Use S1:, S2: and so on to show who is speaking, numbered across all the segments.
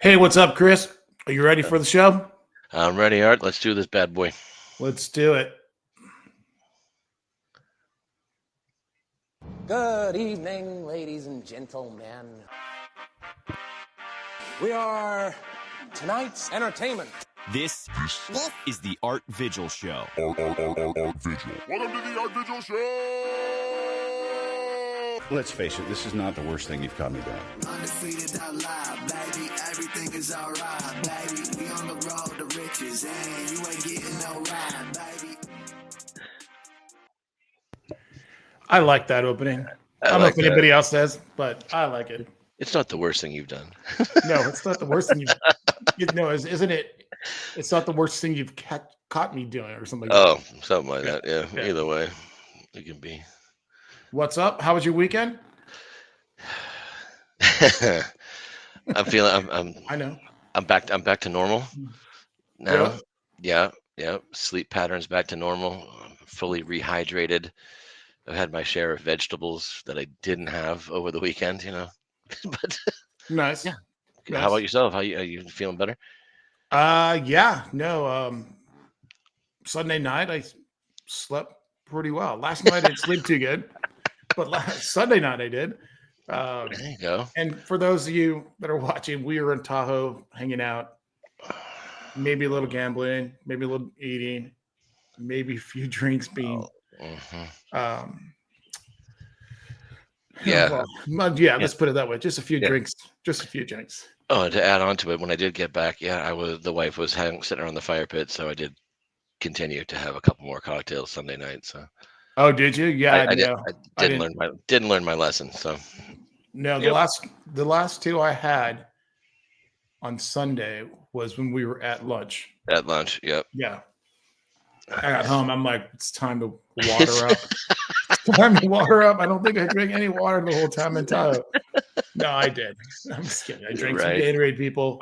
S1: Hey, what's up, Chris? Are you ready for the show?
S2: I'm ready, Art. Let's do this bad boy.
S1: Let's do it.
S3: Good evening, ladies and gentlemen. We are tonight's entertainment.
S4: This is the Art Vigil Show.
S5: Art Vigil. Welcome to the Art Vigil Show!
S6: Let's face it, this is not the worst thing you've caught me doing.
S7: Undefeated out loud, baby. Everything is alright, baby. We on the road to riches, and you ain't getting no ride, baby.
S1: I like that opening. I don't know if anybody else does, but I like it.
S2: It's not the worst thing you've done.
S1: No, it's not the worst thing isn't it? It's not the worst thing you've caught me doing or something.
S2: Something like that. Yeah. Either way, it can be.
S1: What's up? How was your weekend?
S2: I'm feeling.
S1: I know.
S2: I'm back to normal now. Yeah. Sleep patterns back to normal. I'm fully rehydrated. I've had my share of vegetables that I didn't have over the weekend. But
S1: Nice.
S2: Yeah.
S1: Nice.
S2: How about yourself? Are you feeling better?
S1: Sunday night I slept pretty well. Last night I didn't sleep too good, but Sunday night I did.
S2: There you go.
S1: And for those of you that are watching, we were in Tahoe hanging out, maybe a little gambling, maybe a little eating, maybe a few drinks being. Let's put it that way. Just a few drinks.
S2: Oh, and to add on to it, when I did get back, the wife was sitting around the fire pit, so I did continue to have a couple more cocktails Sunday night. So.
S1: Oh, did you? Yeah,
S2: I didn't learn my lesson. So.
S1: No, the last two I had on Sunday was when we were at lunch.
S2: At lunch, yep.
S1: Yeah. I got home. I'm like, it's time to water up. I don't think I drank any water the whole time in Tahoe. No, I did. I'm just kidding. I drank some Gatorade, people.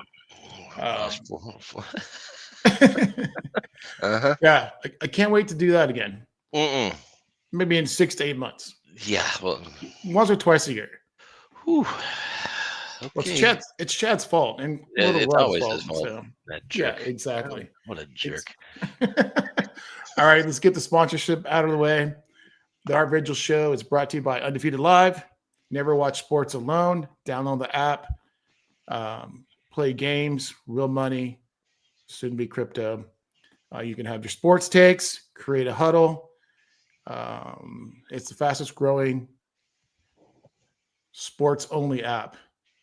S1: Yeah, I can't wait to do that again. Maybe in 6 to 8 months.
S2: Yeah, well,
S1: once or twice a year.
S2: Whew.
S1: Okay. Well, it's Chad's fault, and
S2: it's always his fault. So.
S1: That jerk. Yeah, exactly.
S2: What a jerk.
S1: All right, let's get the sponsorship out of the way. The Art Vigil Show is brought to you by Undefeated Live. Never watch sports alone. Download the app. Play games, real money, soon be crypto. You can have your sports takes, create a huddle. It's the fastest growing sports only app.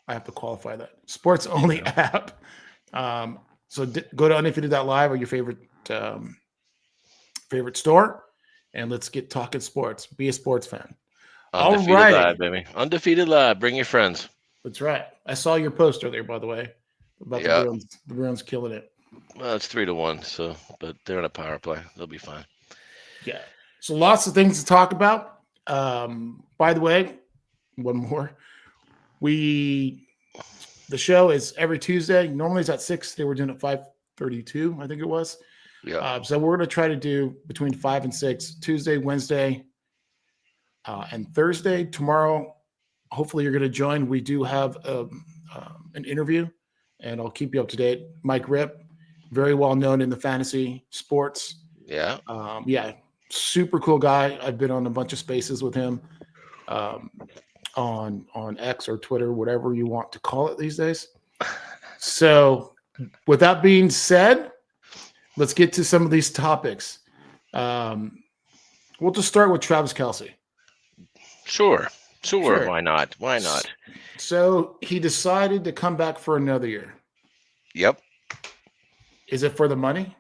S1: I have to qualify that. Sports only app. So go to undefeated.live or your favorite store, and let's get talking sports. Be a sports fan.
S2: Undefeated Live, baby. Undefeated Live. Bring your friends.
S1: That's right. I saw your post earlier, by the way, about the Bruins killing it.
S2: Well, it's 3-1, but they're in a power play. They'll be fine.
S1: Yeah. So lots of things to talk about. By the way, one more. The show is every Tuesday. Normally it's at 6. They were doing it 5:32, I think it was.
S2: Yeah.
S1: So we're going to try to do between 5 and 6, Tuesday, Wednesday, and Thursday. Tomorrow, hopefully you're going to join. We do have an interview, and I'll keep you up to date. Mike Ripp, very well known in the fantasy sports.
S2: Yeah.
S1: Super cool guy. I've been on a bunch of spaces with him on X or Twitter, whatever you want to call it these days. So with that being said, let's get to some of these topics. We'll just start with Travis Kelce.
S2: Sure. Why not?
S1: So he decided to come back for another year.
S2: Yep.
S1: Is it for the money?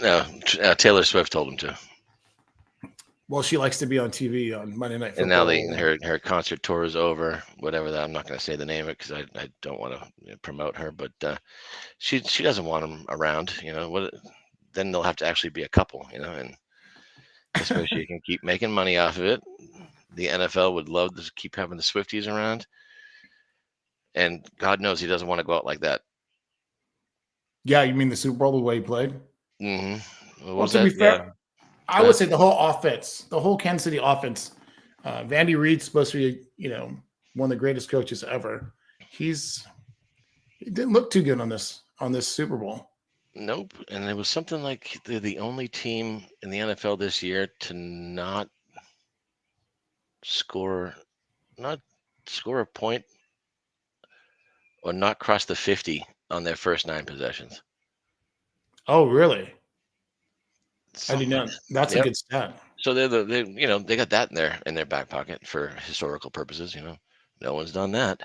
S2: No. Taylor Swift told him to.
S1: Well, she likes to be on TV on Monday Night
S2: Football. And now her concert tour is over. Whatever that. I'm not going to say the name of it because I don't want to promote her. But she doesn't want him around. Then they'll have to actually be a couple. And this way she can keep making money off of it. The NFL would love to keep having the Swifties around. And God knows he doesn't want to go out like that.
S1: Yeah, you mean the Super Bowl the way he played?
S2: Mm-hmm.
S1: Well, to be fair, I would say the whole offense, the whole Kansas City offense. Vandy Reid's supposed to be, one of the greatest coaches ever. He didn't look too good on this Super Bowl.
S2: Nope. And it was something like they're the only team in the NFL this year to not score a point or not cross the 50 on their first 9 possessions.
S1: Oh, really? I
S2: Something
S1: didn't know. That's a
S2: Yep.
S1: good stat.
S2: So they got that in their back pocket for historical purposes. No one's done that,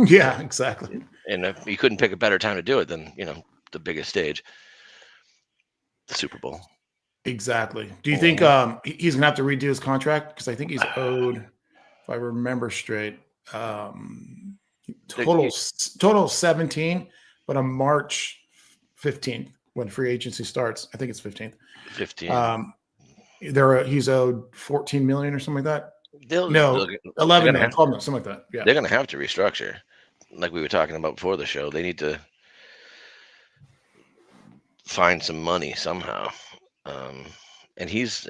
S1: Yeah, exactly.
S2: and you couldn't pick a better time to do it than the biggest stage, the Super Bowl.
S1: Exactly. Do you think he's gonna have to redo his contract? Because I think he's owed, if I remember straight, total 17, but on March 15th when free agency starts, I think it's 15th.
S2: 15.
S1: He's owed 14 million or something like that.
S2: They'll
S1: 11 million, 12 million, something like that. Yeah,
S2: they're going to have to restructure, like we were talking about before the show. They need to find some money somehow. And he is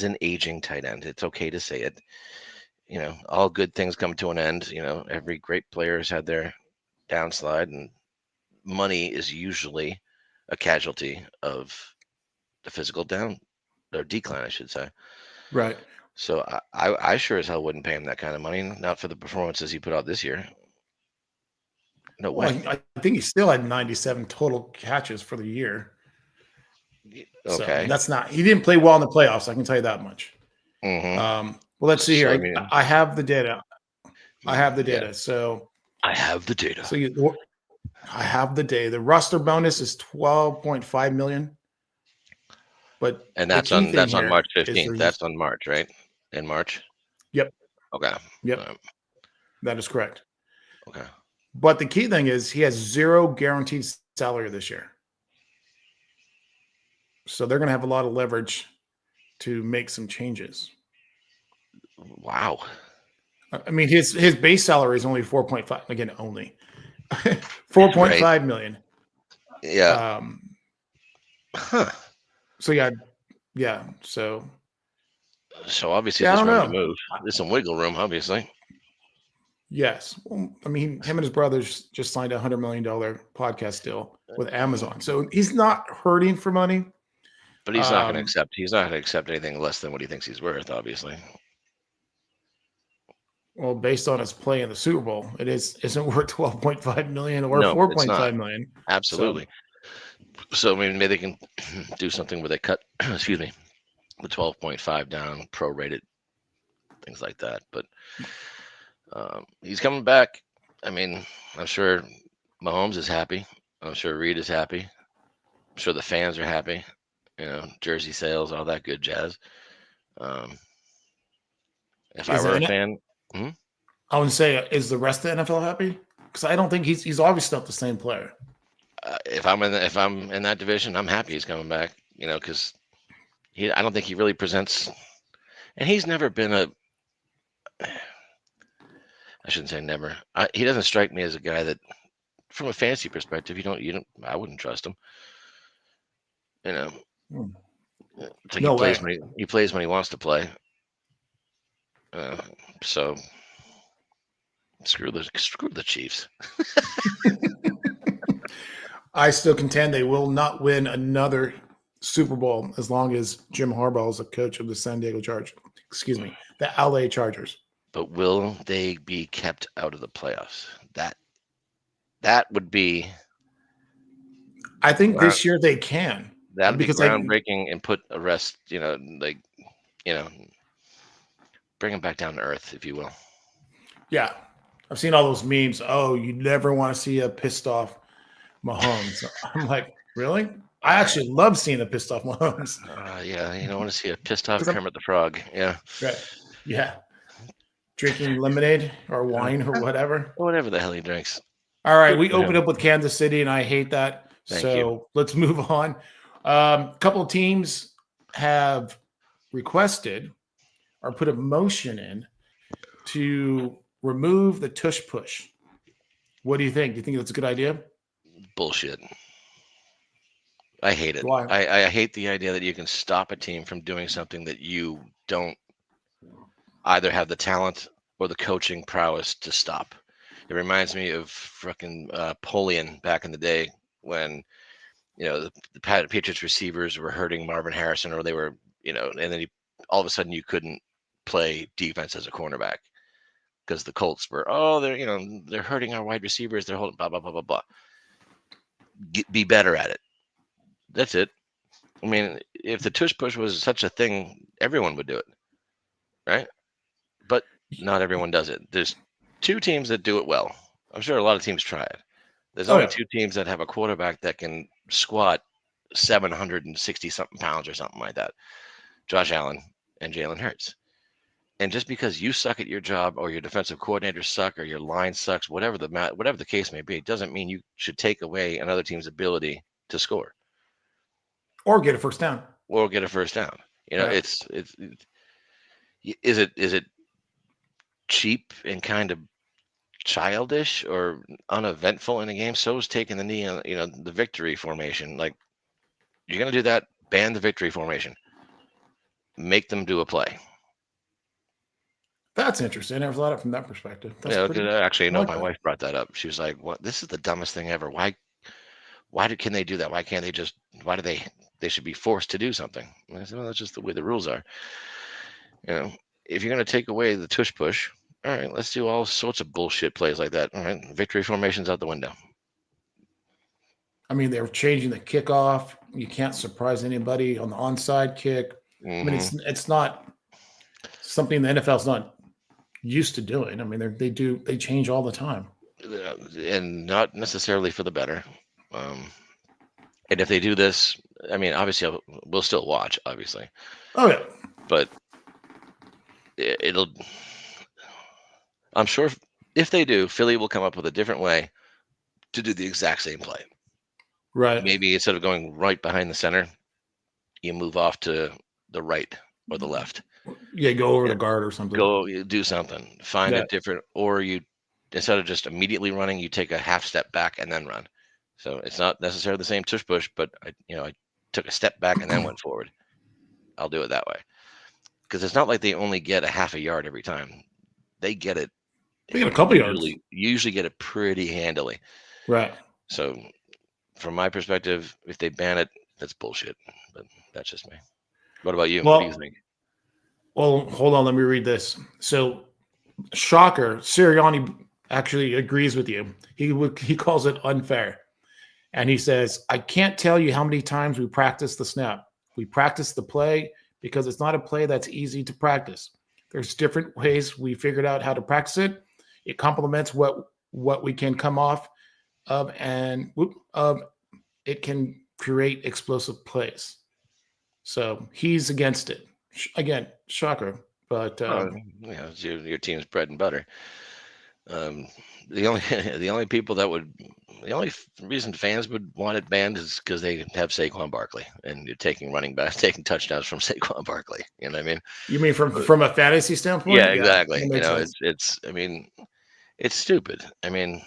S2: an aging tight end. It's okay to say it. All good things come to an end. Every great player has had their downslide, and money is usually a casualty of the physical decline, I should say.
S1: right.
S2: So I sure as hell wouldn't pay him that kind of money, not for the performances he put out this year. No way.
S1: Well, I think he still had 97 total catches for the year.
S2: Okay.
S1: So he didn't play well in the playoffs. I can tell you that much.
S2: Mm-hmm.
S1: Well, let's see here.
S2: So,
S1: I have the data. I have the data. So
S2: I have the data.
S1: I have the data. The roster bonus is 12.5 million.
S2: And that's on March 15th. That's on March, right? In March?
S1: Yep.
S2: Okay.
S1: Yep. That is correct.
S2: Okay.
S1: But the key thing is he has 0 guaranteed salary this year. So they're going to have a lot of leverage to make some changes.
S2: Wow.
S1: I mean, his base salary is only 4.5. Again, only 4.5 million.
S2: Yeah.
S1: So yeah. So
S2: obviously there's room to move. There's some wiggle room, obviously.
S1: Yes. Well, I mean, him and his brothers just signed a $100 million podcast deal with Amazon. So he's not hurting for money.
S2: But he's not going to accept. He's not going to accept anything less than what he thinks he's worth, obviously.
S1: Well, based on his play in the Super Bowl, isn't worth 12.5 million or 4.5 million.
S2: Absolutely. So maybe they can do something where they cut, excuse me, the 12.5 down, prorated, things like that. But he's coming back. I mean, I'm sure Mahomes is happy. I'm sure Reed is happy. I'm sure the fans are happy. Jersey sales, all that good jazz. If I were a fan,
S1: I would say, is the rest of the NFL happy? Because I don't think he's obviously not the same player.
S2: If I'm in that division, I'm happy he's coming back. Because I don't think he really presents, and he's never been I shouldn't say never. He doesn't strike me as a guy that, from a fantasy perspective, I wouldn't trust him.
S1: No way.
S2: He plays when he wants to play. So screw the Chiefs.
S1: I still contend they will not win another Super Bowl as long as Jim Harbaugh is a coach of the the LA Chargers.
S2: But will they be kept out of the playoffs? That would be.
S1: I think this year they can.
S2: That'd be groundbreaking and put a rest. Bring them back down to earth, if you will.
S1: Yeah, I've seen all those memes. Oh, you never want to see a pissed off Mahomes. I'm like, really? I actually love seeing a pissed off Mahomes.
S2: Yeah, you don't want to see a pissed off Kermit the Frog. Yeah.
S1: Right. Yeah. Drinking lemonade or wine or whatever.
S2: Whatever the hell he drinks.
S1: All right, we opened up with Kansas City, and I hate that.
S2: Thank you.
S1: Let's move on. A couple of teams have requested or put a motion in to remove the tush push. What do you think? Do you think that's a good idea?
S2: Bullshit. I hate it.
S1: Why?
S2: I hate the idea that you can stop a team from doing something that you don't either have the talent or the coaching prowess to stop. It reminds me of fucking Polian back in the day when, the Patriots receivers were hurting Marvin Harrison, or they were, and then all of a sudden you couldn't play defense as a cornerback because the Colts were, they're hurting our wide receivers. They're holding blah, blah, blah, blah, blah. Be better at it. That's it. I mean, if the tush push was such a thing, everyone would do it, right? But not everyone does it. There's 2 teams that do it well. I'm sure a lot of teams try it. There's only 2 teams that have a quarterback that can squat 760 something pounds or something like that. Josh Allen and Jalen Hurts. And just because you suck at your job, or your defensive coordinators suck, or your line sucks, whatever the case may be, doesn't mean you should take away another team's ability to score
S1: or get a first down.
S2: Right. Is it cheap and kind of childish or uneventful in a game? So is taking the knee on, the victory formation. Like, you're going to do that, ban the victory formation. Make them do a play.
S1: That's interesting. I never thought of it from that perspective.
S2: Actually, my wife brought that up. She was like, "What? This is the dumbest thing ever. Why can they do that? Why can't they just? Why do they should be forced to do something?" And I said, "Well, that's just the way the rules are. If you're going to take away the tush push, all right, let's do all sorts of bullshit plays like that. All right, victory formation's out the window."
S1: I mean, they were changing the kickoff. You can't surprise anybody on the onside kick. I mean, it's not something the NFL's not used to doing. I mean, they change all the time,
S2: and not necessarily for the better. And if they do this, I mean, obviously we'll still watch, obviously.
S1: Oh yeah,
S2: but I'm sure if they do, Philly will come up with a different way to do the exact same play.
S1: Right.
S2: Maybe instead of going right behind the center, you move off to the right or the left.
S1: Yeah, go over the guard or something.
S2: Go do something. Find a different, or you, instead of just immediately running, you take a half step back and then run. So it's not necessarily the same tush push, but I took a step back and then went forward. I'll do it that way. Because it's not like they only get a half a yard every time. They get it.
S1: They get a couple yards.
S2: Usually get it pretty handily.
S1: Right.
S2: So from my perspective, if they ban it, that's bullshit. But that's just me. What about you? What do you think?
S1: Well, hold on. Let me read this. So, shocker, Sirianni actually agrees with you. He calls it unfair. And he says, "I can't tell you how many times we practice the snap. We practice the play because it's not a play that's easy to practice. There's different ways we figured out how to practice it. It complements what we can come off of, and it can create explosive plays." So he's against it. Again, shocker, but
S2: it's your team's bread and butter. The only reason fans would want it banned is because they have Saquon Barkley, and you're taking touchdowns from Saquon Barkley. You know what I mean?
S1: You mean from a fantasy standpoint?
S2: Yeah, exactly.
S1: Sense.
S2: It's stupid. I mean,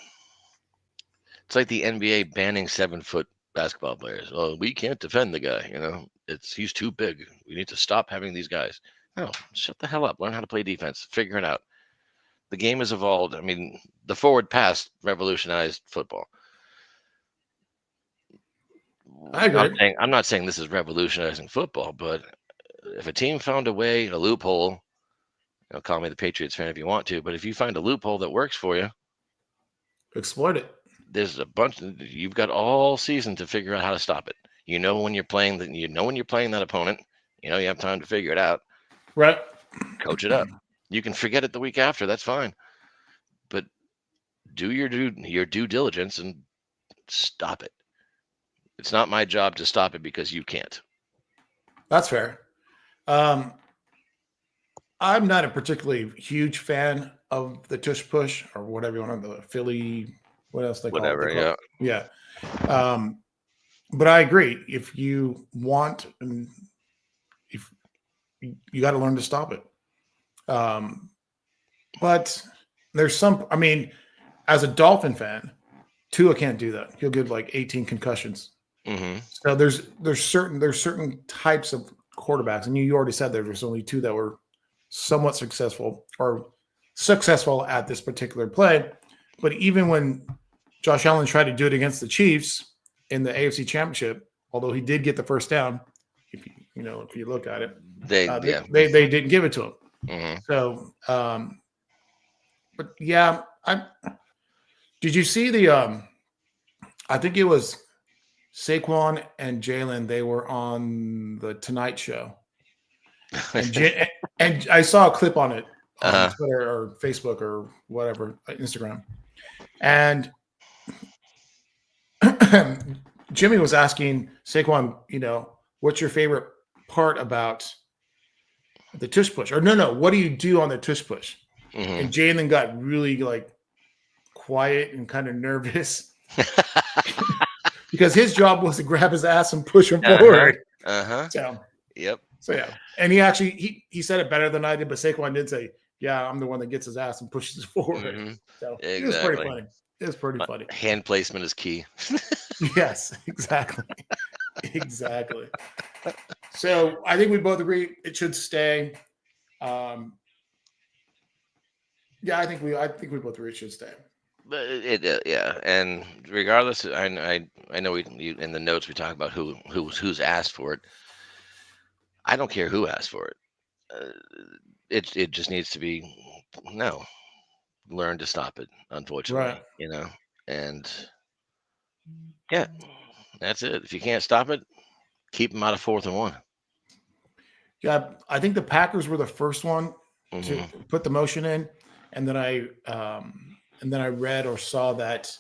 S2: it's like the NBA banning 7-foot basketball players. Well, we can't defend the guy. He's too big. We need to stop having these guys. No, shut the hell up. Learn how to play defense. Figure it out. The game has evolved. I mean, the forward pass revolutionized football.
S1: I agree.
S2: I'm not saying this is revolutionizing football, but if a team found a loophole, call me the Patriots fan if you want to, but if you find a loophole that works for you,
S1: exploit it.
S2: There's you've got all season to figure out how to stop it. When you're playing that opponent, you have time to figure it out.
S1: Right.
S2: Coach it up. You can forget it the week after. That's fine. But do your due diligence and stop it. It's not my job to stop it because you can't.
S1: That's fair. I'm not a particularly huge fan of the tush push or whatever you want, the Philly, what else they call it?
S2: Whatever,
S1: yeah. But I agree. If you want, if you got to learn to stop it. But there's as a Dolphin fan, Tua can't do that. He'll get like 18 concussions.
S2: Mm-hmm.
S1: So there's certain types of quarterbacks, and you already said there's only 2 that were somewhat successful or successful at this particular play. But even when Josh Allen tried to do it against the Chiefs in the AFC Championship, although he did get the first down, if you look at it, they didn't give it to him.
S2: Mm-hmm.
S1: So, but yeah, did you see the? I think it was Saquon and Jalen. They were on the Tonight Show, and I saw a clip on it on Twitter or Facebook or whatever, Instagram, and Jimmy was asking Saquon, what's your favorite part about the tush push? Or no, what do you do on the tush push?
S2: Mm-hmm.
S1: And Jalen got really quiet and kind of nervous because his job was to grab his ass and push him forward. So,
S2: yep.
S1: So yeah, and he actually he said it better than I did, but Saquon did say, "Yeah, I'm the one that gets his ass and pushes forward."
S2: Mm-hmm.
S1: So
S2: exactly.
S1: It was pretty funny. It was pretty funny.
S2: Hand placement is key.
S1: Yes, exactly. Exactly. So I think we both agree it should stay. Yeah, I think we both agree it should stay.
S2: But yeah, and regardless, I know you in the notes we talk about who's asked for it. I don't care who asked for it. It just needs to be learn to stop it. Unfortunately,
S1: right.
S2: And yeah, that's it. If you can't stop it, keep them out of 4th and 1.
S1: Yeah, I think the Packers were the first one to put the motion in, and then I read or saw that.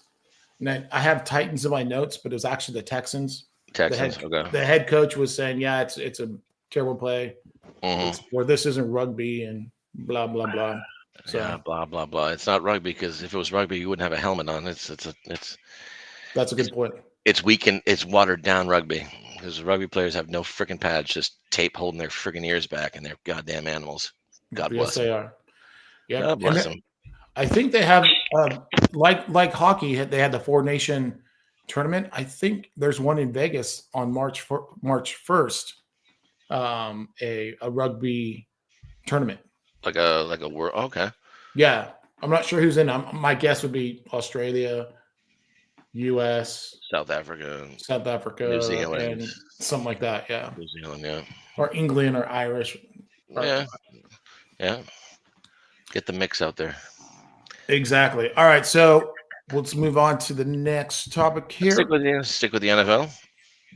S1: And I have Titans in my notes, but it was actually the Texans.
S2: Okay.
S1: The head coach was saying, "Yeah, it's a terrible play, or this isn't rugby," and blah blah blah. So
S2: yeah, blah blah blah. It's not rugby because if it was rugby, you wouldn't have a helmet on. That's
S1: a good point.
S2: It's weakened. It's watered down rugby because rugby players have no freaking pads, just tape holding their freaking ears back, and they're goddamn animals. God bless them.
S1: They are. Yeah,
S2: God bless them.
S1: I think they have like hockey. They had the 4 Nation tournament. I think there's one in Vegas on March 1st. A rugby tournament.
S2: Like a world. Okay.
S1: Yeah, I'm not sure who's in. My guess would be Australia, U.S.,
S2: South Africa,
S1: New Zealand, and something like that. Yeah,
S2: New Zealand, yeah,
S1: or England or Irish.
S2: Yeah. Get the mix out there.
S1: Exactly. All right, so let's move on to the next topic here.
S2: Stick with the NFL.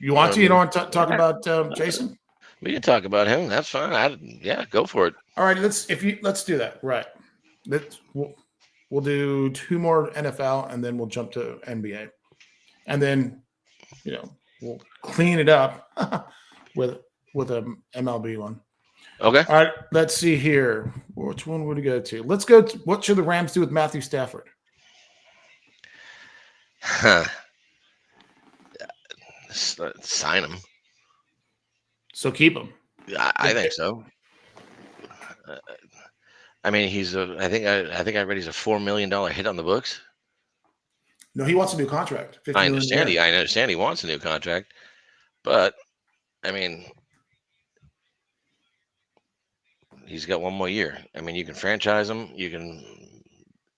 S1: You want to? You don't want to talk about Jason?
S2: We can talk about him. That's fine. Go for it.
S1: All right, let's do that. Right. We'll do 2 more NFL and then we'll jump to NBA. And then we'll clean it up with a MLB one.
S2: Okay.
S1: All right, let's see here. Which one would we go to? Let's go to what should the Rams do with Matthew Stafford?
S2: Sign him.
S1: So keep him.
S2: I think so. I mean, I think I read he's a $4 million hit on the books.
S1: No, he wants a new contract.
S2: I understand. I understand he wants a new contract, but I mean, he's got 1 more year. I mean, you can franchise him. You can,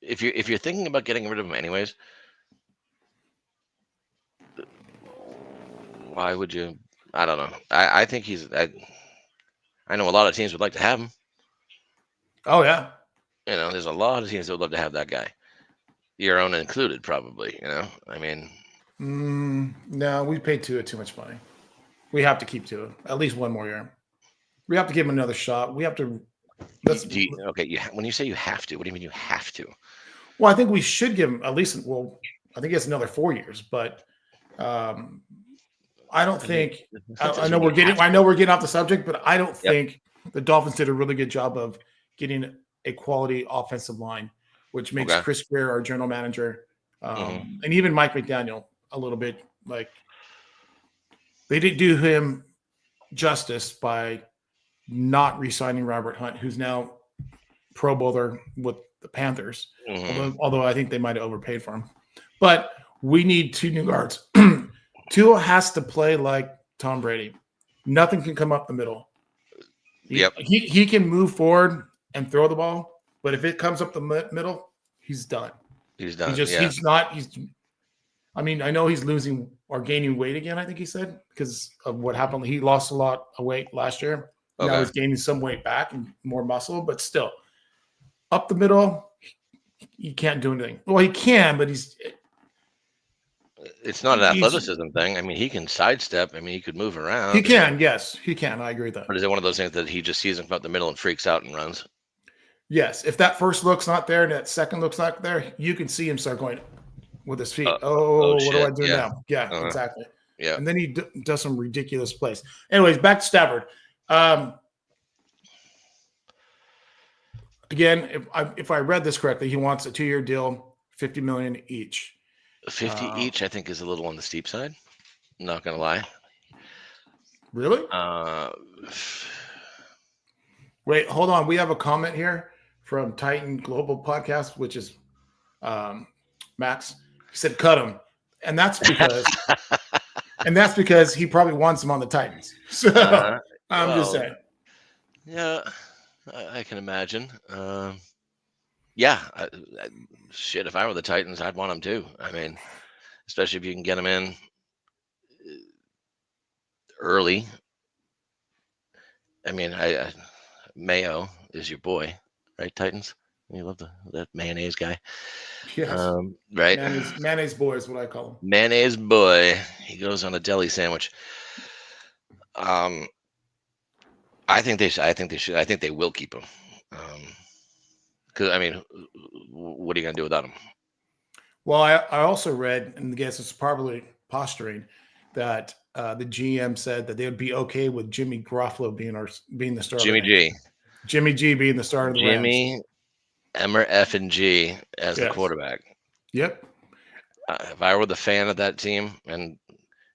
S2: if you're thinking about getting rid of him anyways, why would you? I don't know. I think I know a lot of teams would like to have him.
S1: Oh yeah.
S2: There's a lot of teams that would love to have that guy. Your own included, probably. I mean.
S1: No, we paid Tua too much money. We have to keep Tua at least 1 more year. We have to give him another shot. We have to.
S2: When you say you have to, what do you mean you have to?
S1: Well, I think we should give him at least. Well, I think it's another 4 years, but I don't think. I know we're getting off the subject, but I don't think the Dolphins did a really good job of getting a quality offensive line, which makes Chris Greer our general manager, and even Mike McDaniel a little bit like they didn't do him justice by not re-signing Robert Hunt, who's now Pro Bowler with the Panthers. Although I think they might have overpaid for him. But we need 2 new guards. Tua has to play like Tom Brady. Nothing can come up the middle. He can move forward and throw the ball, But if it comes up the middle, he's done.
S2: He's done.
S1: He's not. I mean, I know he's losing or gaining weight again. I think he said because of what happened. He lost a lot of weight last year.
S2: Okay.
S1: Now he's gaining some weight back and more muscle, but still, up the middle, he can't do anything. Well, he can, but
S2: it's not an athleticism thing. I mean, he can sidestep. I mean, he could move around.
S1: He can, yes, he can. I agree with that.
S2: But is it one of those things that he just sees him from up the middle and freaks out and runs?
S1: Yes. If that first look's not there and that second look's not there, you can see him start going with his feet. What do I do now? Yeah, exactly.
S2: Yeah.
S1: And then he does some ridiculous plays. Anyways, back to Stafford. Again, if I read this correctly, he wants a 2-year deal, $50 million each.
S2: 50 each, I think, is a little on the steep side. I'm not gonna lie.
S1: Really? Wait, hold on. We have a comment here from Titan Global Podcast, which is Max. He said, "Cut him," and that's because he probably wants him on the Titans. So I'm just saying.
S2: Yeah, I can imagine. Yeah, shit. If I were the Titans, I'd want him too. I mean, especially if you can get him in early. I mean, Mayo is your boy, right? Titans. You love that mayonnaise guy.
S1: Yes.
S2: Right.
S1: Mayonnaise boy is what I call him.
S2: Mayonnaise boy. He goes on a deli sandwich. I think they should. I think they will keep him. Because I mean, what are you gonna do without him?
S1: Well, I also read, and I guess it's probably posturing, that the GM said that they would be okay with Jimmy Garoppolo being the starter.
S2: Jimmy G
S1: being the starter of the Rams.
S2: Emmer F and G as the quarterback.
S1: Yep.
S2: If I were the fan of that team, and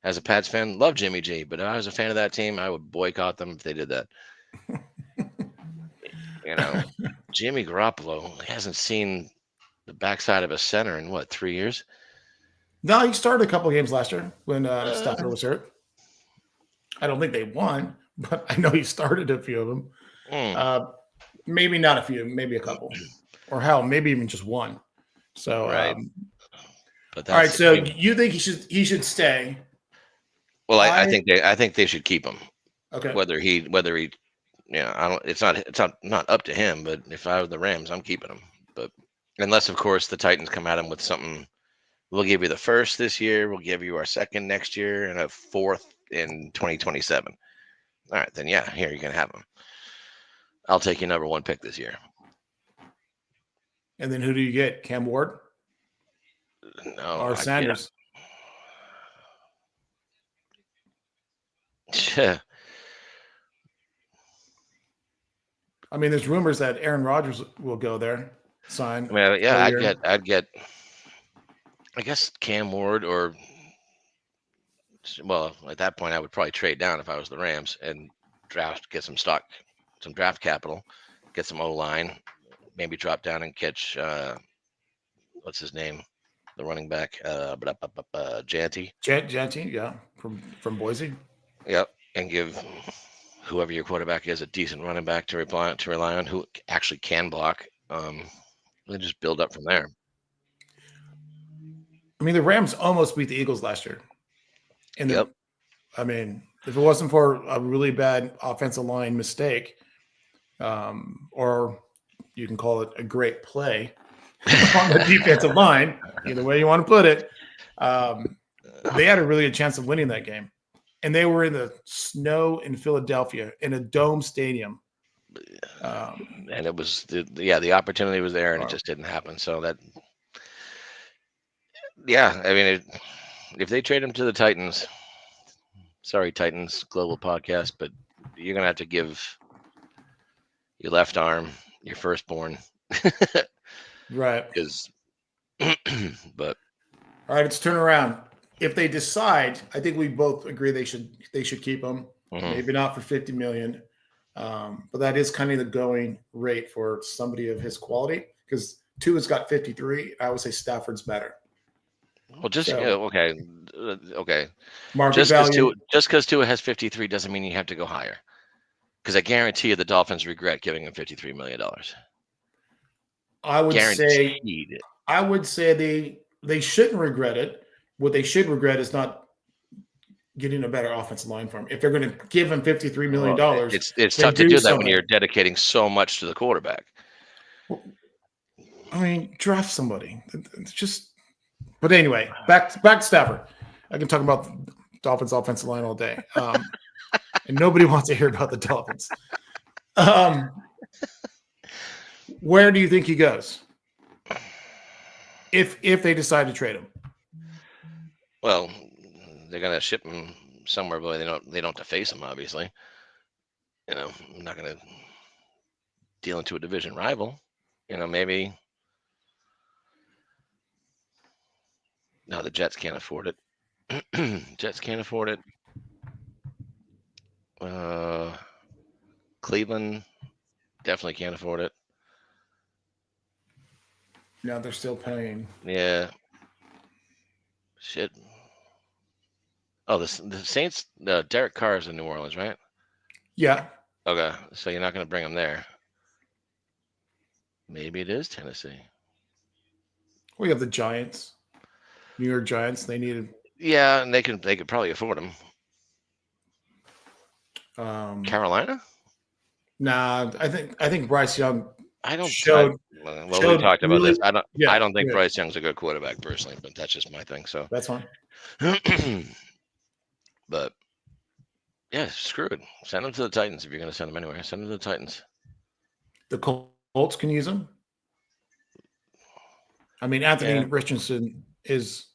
S2: as a Pats fan, love Jimmy G, but if I was a fan of that team, I would boycott them if they did that. Jimmy Garoppolo hasn't seen the backside of a center in 3 years?
S1: No, he started a couple of games last year when Stafford was hurt. I don't think they won, but I know he started a few of them. Maybe not a few, maybe a couple, or hell, maybe even just one. So,
S2: right.
S1: But all right. So you think he should stay?
S2: Well, I think they should keep him.
S1: Okay.
S2: Whether he I don't. It's not up to him. But if I were the Rams, I'm keeping him. But unless, of course, the Titans come at him with something. We'll give you the first this year. We'll give you our second next year and a fourth in 2027. All right, then here you can have him. I'll take your number 1 pick this year.
S1: And then who do you get? Cam Ward?
S2: No.
S1: Or Sanders?
S2: Yeah.
S1: I mean, there's rumors that Aaron Rodgers will go there, sign.
S2: I mean, yeah, I'd get. I guess Cam Ward or. Well, at that point, I would probably trade down if I was the Rams and get some draft capital, get some O-line, maybe drop down and catch. What's his name? The running back, Janty.
S1: Janty, yeah, from Boise.
S2: Yep, and give whoever your quarterback is a decent running back to rely on who actually can block. And just build up from there.
S1: I mean, the Rams almost beat the Eagles last year.
S2: Yep.
S1: I mean, if it wasn't for a really bad offensive line mistake, or you can call it a great play on the defensive line, either way you want to put it, they had a really good chance of winning that game. And they were in the snow in Philadelphia in a dome stadium.
S2: And it was the opportunity was there, and it just didn't happen. So that, I mean, if they trade him to the Titans, sorry, Titans Global Podcast, but you're gonna have to give your left arm, your firstborn,
S1: right?
S2: But
S1: all right, let's turn around. If they decide, I think we both agree they should keep him. Mm-hmm. Maybe not for $50 million, but that is kind of the going rate for somebody of his quality. Because Tua's got 53. I would say Stafford's better.
S2: Well, okay.
S1: Market value.
S2: Just because Tua has 53 doesn't mean you have to go higher. Because I guarantee you the Dolphins regret giving him $53 million.
S1: I would say
S2: Guaranteed.
S1: they shouldn't regret it. What they should regret is not getting a better offensive line for him. If they're going to give him $53 million,
S2: Well, it's
S1: then
S2: tough to do that when
S1: something.
S2: you're dedicating so much to the quarterback.
S1: I mean, draft somebody. It's just. But anyway, back to Stafford. I can talk about the Dolphins' offensive line all day, and nobody wants to hear about the Dolphins. Where do you think he goes? If they decide to trade him?
S2: Well, they're gonna ship him somewhere, but they don't have to face him. Obviously, I'm not gonna deal into a division rival. Maybe. No, the Jets can't afford it. Jets can't afford it. Cleveland definitely can't afford it.
S1: No, they're still paying.
S2: Yeah. Shit. Oh, the Saints. Derek Carr is in New Orleans, right?
S1: Yeah.
S2: Okay, so you're not going to bring him there. Maybe it is Tennessee.
S1: We have the Giants, New York Giants. They needed.
S2: Yeah, and they could probably afford him. Carolina?
S1: Nah, I think Bryce Young.
S2: I don't.
S1: Showed,
S2: we talked about this. I don't think
S1: yeah.
S2: Bryce Young's a good quarterback personally, but that's just my thing. So
S1: that's fine.
S2: But yeah, screw it. Send him to the Titans if you're going to send him anywhere. Send him to the Titans.
S1: The Colts can use him. I mean, Anthony Richardson is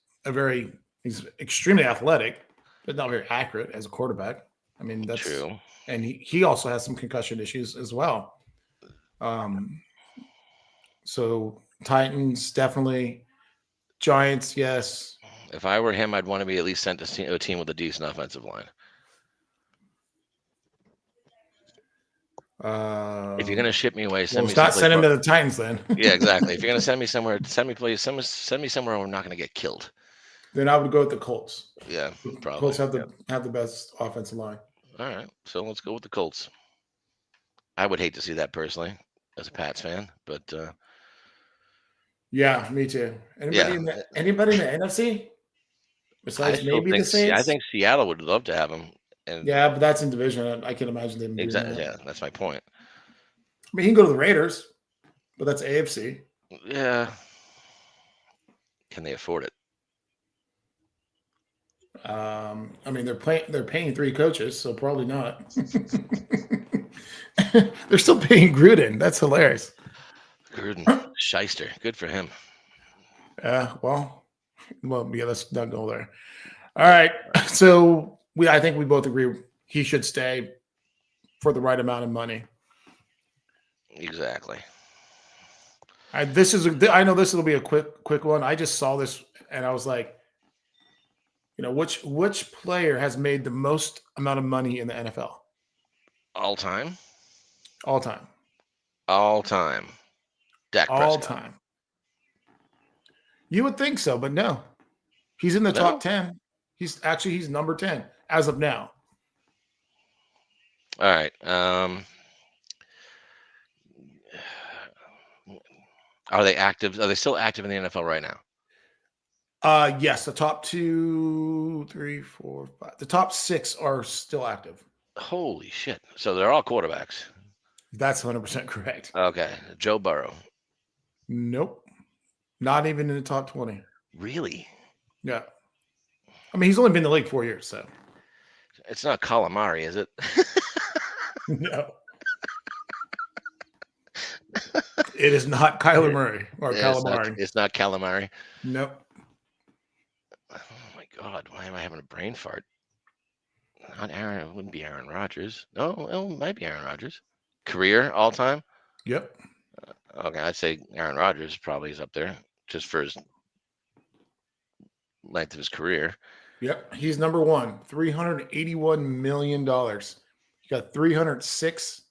S1: he's extremely athletic, but not very accurate as a quarterback. I mean, that's
S2: true.
S1: And he also has some concussion issues as well. So Titans, definitely. Giants, yes.
S2: If I were him, I'd want to be at least sent to a team with a decent offensive line. If you're gonna ship me away, send
S1: him to the Titans then.
S2: Yeah, exactly. If you're gonna send me somewhere, send me somewhere where I'm not gonna get killed.
S1: Then I would go with the Colts.
S2: Yeah, probably.
S1: Colts have the best offensive line.
S2: All right, so let's go with the Colts. I would hate to see that personally as a Pats fan, but
S1: yeah, me too. Anybody in the NFC? Besides maybe the Saints?
S2: I think Seattle would love to have him.
S1: Yeah, but that's in division. I can imagine them doing that.
S2: Yeah, that's my point.
S1: I mean, he can go to the Raiders, but that's AFC.
S2: Yeah. Can they afford it?
S1: I mean, they're paying 3 coaches, so probably not. They're still paying Gruden. That's hilarious.
S2: Gruden, shyster. Good for him.
S1: Well, yeah, let's not go there. All right. So I think we both agree he should stay for the right amount of money.
S2: Exactly.
S1: I know this will be a quick one. I just saw this and I was like, which player has made the most amount of money in the NFL?
S2: All time. Dak Prescott.
S1: All time. You would think so, but no. He's in the top 10. He's number 10 as of now.
S2: All right. Are they active? Are they still active in the NFL right now?
S1: Yes, the top 2, 3, 4, 5. The top 6 are still active.
S2: Holy shit. So they're all quarterbacks.
S1: That's 100% correct.
S2: Okay. Joe Burrow.
S1: Nope. Not even in the top 20.
S2: Really?
S1: Yeah. I mean, he's only been in the league 4 years, so.
S2: It's not calamari, is it?
S1: No. It is not Kyler Murray or calamari.
S2: It's not calamari.
S1: Nope.
S2: Oh my God! Why am I having a brain fart? Not Aaron. It wouldn't be Aaron Rodgers. No, it might be Aaron Rodgers. Career all time.
S1: Yep.
S2: Okay, I'd say Aaron Rodgers probably is up there just for his length of his career.
S1: Yep, he's number 1. $381 million. He got 306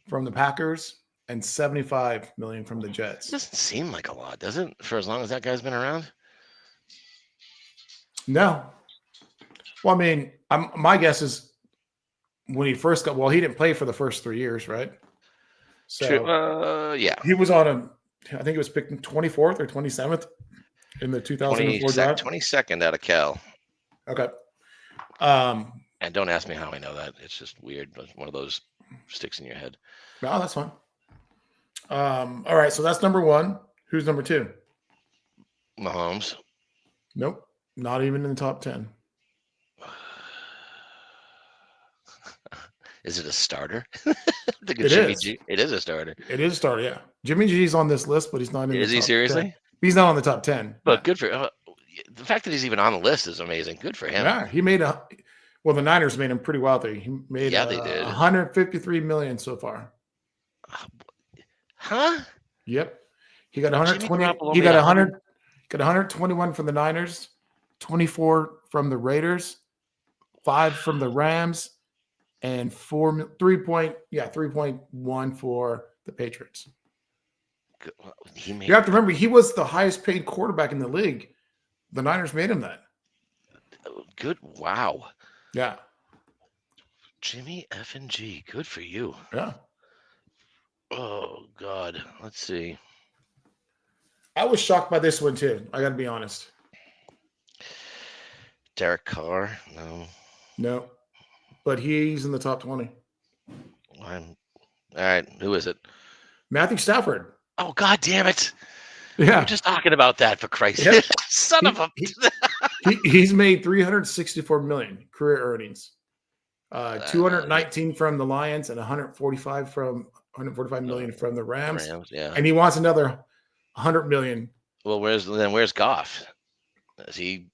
S1: from the Packers and 75 million from the Jets.
S2: It doesn't seem like a lot, does it? For as long as that guy's been around.
S1: No. Well, I mean, my guess is when he first got. Well, he didn't play for the first 3 years, right? So
S2: yeah,
S1: he was on I think it was picked 24th or 27th in the 2004 draft.
S2: 22nd out of Cal.
S1: Okay.
S2: And don't ask me how I know that. It's just weird. But one of those sticks in your head.
S1: No, that's fine. All right, so that's number one. Who's number two?
S2: Mahomes.
S1: Nope, not even in the top 10.
S2: Is it a starter?
S1: It
S2: Jimmy
S1: is.
S2: G. It is a starter.
S1: It is a starter, yeah. Jimmy G's on this list, but he's not in.
S2: Is
S1: the
S2: he
S1: top
S2: seriously?
S1: 10. He's not on the top 10.
S2: But
S1: Yeah.
S2: good for the fact that he's even on the list is amazing. Good for him.
S1: Yeah, he made the Niners made him pretty wealthy. He made
S2: Yeah, they did.
S1: 153 million so far.
S2: Huh?
S1: Yep. He got 120.
S2: Garoppolo
S1: He
S2: made
S1: got 100. Got 121 from the Niners, 24 from the Raiders, 5 from the Rams, and 3.1 for the Patriots. You have to remember he was the highest paid quarterback in the league. The Niners made him that.
S2: Good. Wow.
S1: Yeah.
S2: Jimmy effing G. Good for you.
S1: Yeah.
S2: Oh God. Let's see.
S1: I was shocked by this one too. I got to be honest.
S2: Derek Carr. No.
S1: No, but he's in the top 20.
S2: All right. Who is it?
S1: Matthew Stafford.
S2: Oh God damn it. We
S1: Yeah.
S2: were just talking about that for Christ's
S1: Yep.
S2: sake. Son of a
S1: He's made 364 million career earnings. 219 from the Lions and 145 million from the Rams.
S2: yeah.
S1: And he wants another 100 million.
S2: Well, where's Goff? Is he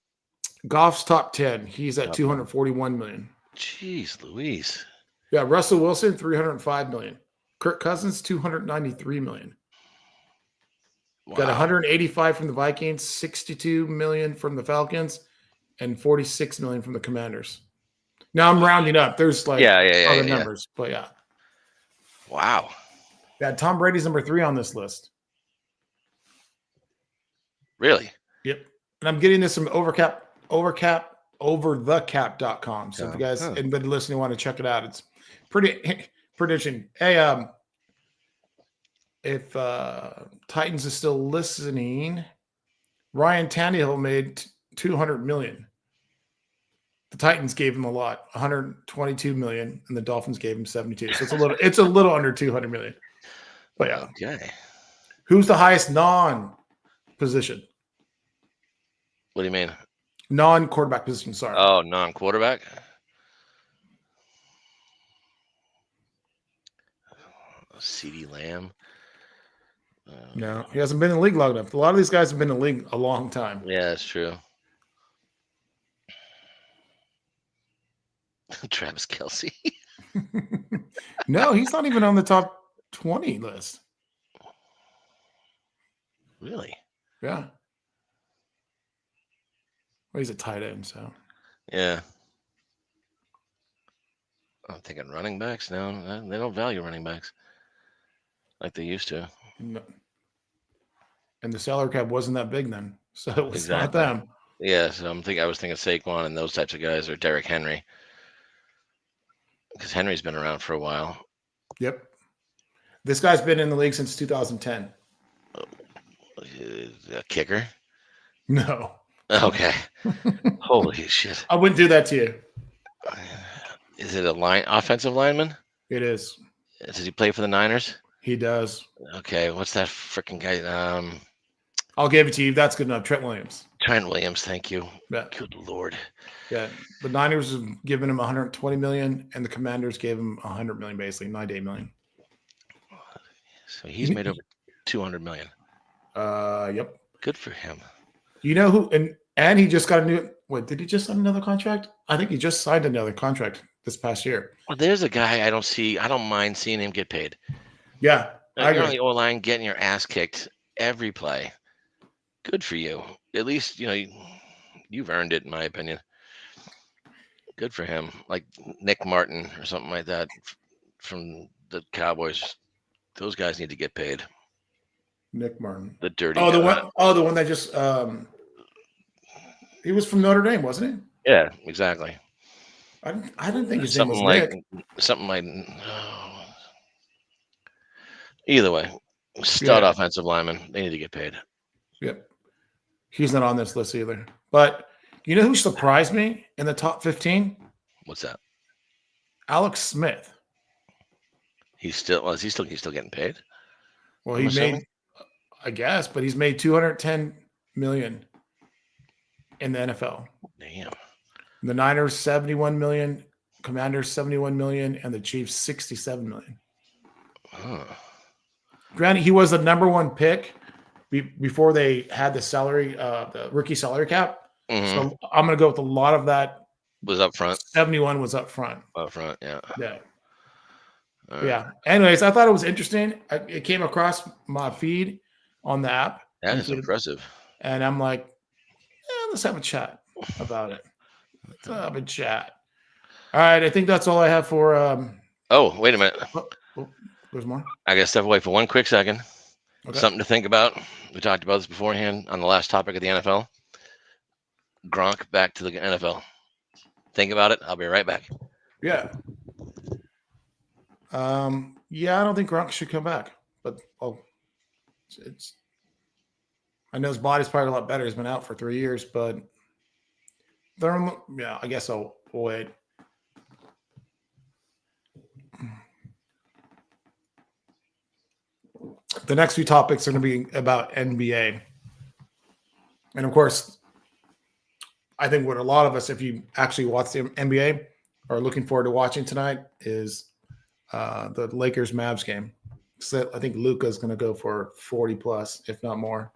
S1: Goff's top 10. He's at 241 million.
S2: Jeez Louise.
S1: Yeah, Russell Wilson 305 million. Kirk Cousins 293 million.
S2: Wow.
S1: Got 185 from the Vikings, 62 million from the Falcons, and 46 million from the Commanders. Now I'm rounding up. There's like other numbers, but yeah.
S2: Wow.
S1: Yeah, Tom Brady's number 3 on this list.
S2: Really?
S1: Yep. And I'm getting this from overthecap.com. So if you guys anybody listening want to check it out, it's pretty interesting. Hey, if Titans is still listening, Ryan Tannehill made 200 million. The Titans gave him a lot, 122 million, and the Dolphins gave him 72. So it's a little under 200 million. But yeah.
S2: Okay.
S1: Who's the highest non-position?
S2: What do you mean?
S1: Non-quarterback position, sorry.
S2: Oh, non-quarterback? CeeDee Lamb.
S1: No, he hasn't been in the league long enough. A lot of these guys have been in the league a long time.
S2: Yeah, that's true. Travis Kelce.
S1: No, he's not even on the top 20 list.
S2: Really?
S1: Yeah. Well, he's a tight end, so.
S2: Yeah. I'm thinking running backs now. They don't value running backs like they used to.
S1: No. And the salary cap wasn't that big then, so it was not them.
S2: Yeah, so I was thinking Saquon and those types of guys, or Derrick Henry, because Henry's been around for a while.
S1: Yep. This guy's been in the league since 2010.
S2: A kicker?
S1: No.
S2: Okay. Holy shit.
S1: I wouldn't do that to you.
S2: Is it offensive lineman?
S1: It is.
S2: Does he play for the Niners?
S1: He does.
S2: Okay, what's that freaking guy?
S1: I'll give it to you. That's good enough. Trent Williams.
S2: Trent Williams, thank you.
S1: Yeah.
S2: Good Lord.
S1: Yeah. The Niners have given him 120 million, and the Commanders gave him 100 million, basically 98 million.
S2: So he's made over 200 million.
S1: Yep.
S2: Good for him.
S1: You know who? And he just got a new. What did he just sign another contract? I think he just signed another contract this past year.
S2: Well, there's a guy I don't mind seeing him get paid.
S1: Yeah, I
S2: You're on
S1: agree.
S2: the O-line getting your ass kicked every play. Good for you. At least you've earned it, in my opinion. Good for him. Like Nick Martin or something like that from the Cowboys. Those guys need to get paid.
S1: Nick Martin.
S2: The dirty.
S1: Oh, the
S2: guy.
S1: one. Oh, the one that just. He was from Notre Dame, wasn't he?
S2: Yeah, exactly.
S1: I didn't think his name was Nick.
S2: Something like. Either way, Stud
S1: Yeah.
S2: offensive lineman. They need to get paid.
S1: Yep. He's not on this list either. But you know who surprised me in the top 15?
S2: What's that?
S1: Alex Smith.
S2: He's still getting paid?
S1: Well,
S2: I'm
S1: he
S2: assuming?
S1: made, I guess, but he's made 210 million in the NFL.
S2: Damn.
S1: The Niners 71 million, Commanders 71 million, and the Chiefs 67 million.
S2: Huh.
S1: Granted, he was the number one pick before they had the rookie salary cap.
S2: Mhm.
S1: So I'm going to go with a lot of that.
S2: Was up front.
S1: 71 was up front.
S2: Up front, yeah.
S1: Yeah.
S2: All right.
S1: Yeah. Anyways, I thought it was interesting. It came across my feed on the app.
S2: That is impressive.
S1: And I'm like, let's have a chat about it. Let's have a chat. All right. I think that's all I have for.
S2: Oh, wait a minute.
S1: There's more.
S2: I got to step away for one quick second.
S1: Okay.
S2: Something to think about. We talked about this beforehand on the last topic of the NFL. Gronk back to the NFL. Think about it. I'll be right back.
S1: Yeah. Yeah, I don't think Gronk should come back, but it's. I know his body's probably a lot better. He's been out for 3 years, but I guess I'll wait. The next few topics are going to be about NBA, and of course, I think what a lot of us, if you actually watch the NBA, are looking forward to watching tonight is the Lakers Mavs game. So I think Luka is going to go for 40 plus, if not more.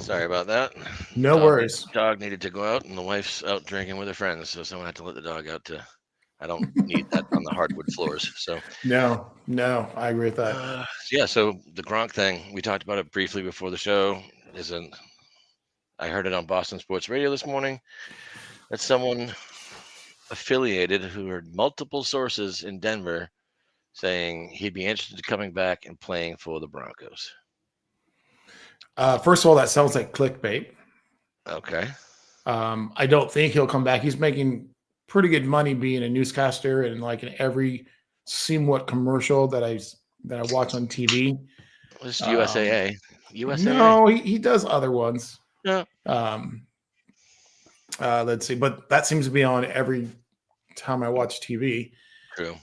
S2: Sorry about that.
S1: No worries.
S2: Dog needed to go out, and the wife's out drinking with her friends, so someone had to let the dog out. I don't need that on the hardwood floors. So
S1: No, I agree with that.
S2: yeah. So the Gronk thing, we talked about it briefly before the show. I heard it on Boston Sports Radio this morning. That someone affiliated who heard multiple sources in Denver saying he'd be interested in coming back and playing for the Broncos.
S1: First of all, that sounds like clickbait.
S2: Okay.
S1: I don't think he'll come back. He's making pretty good money being a newscaster and like in every somewhat commercial that I watch on TV.
S2: It's USAA. USAA.
S1: No, he does other ones.
S2: Yeah.
S1: Let's see, but that seems to be on every time I watch TV.
S2: True.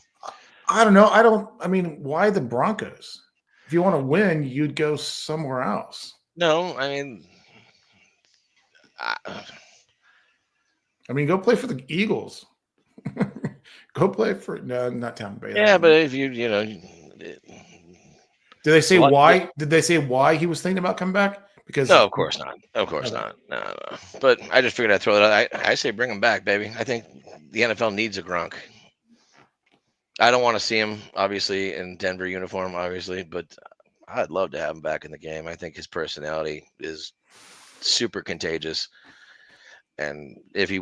S1: I don't know. I mean, why the Broncos? If you want to win, you'd go somewhere else.
S2: No, I mean,
S1: I mean, go play for the Eagles. Go play for not Tampa Bay.
S2: yeah, but if you
S1: did they say why? Did they say why he was thinking about coming back? Because
S2: no, of course not. Of course not. No. But I just figured I'd throw that out. I say bring him back, baby. I think the NFL needs a Gronk. I don't want to see him, obviously, in Denver uniform, obviously, but I'd love to have him back in the game. I think his personality is super contagious. And if he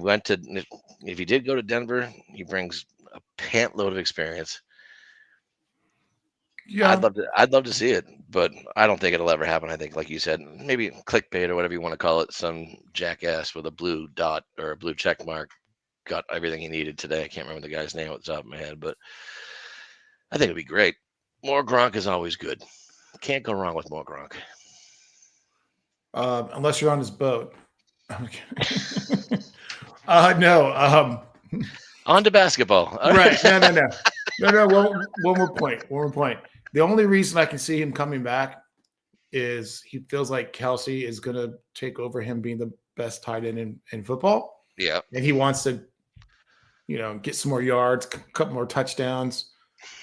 S2: did go to Denver, he brings a pant load of experience.
S1: yeah,
S2: I'd love to see it, but I don't think it'll ever happen. I think, like you said, maybe clickbait or whatever you want to call it, some jackass with a blue dot or a blue check mark got everything he needed today. I can't remember the guy's name off the top of my head, but I think it'd be great. More Gronk is always good. Can't go wrong with more Gronk.
S1: unless you're on his boat. Okay. No.
S2: On to basketball.
S1: Right. No. One more point. The only reason I can see him coming back is he feels like Kelsey is going to take over him being the best tight end in football.
S2: Yeah.
S1: And he wants to, get some more yards, a couple more touchdowns.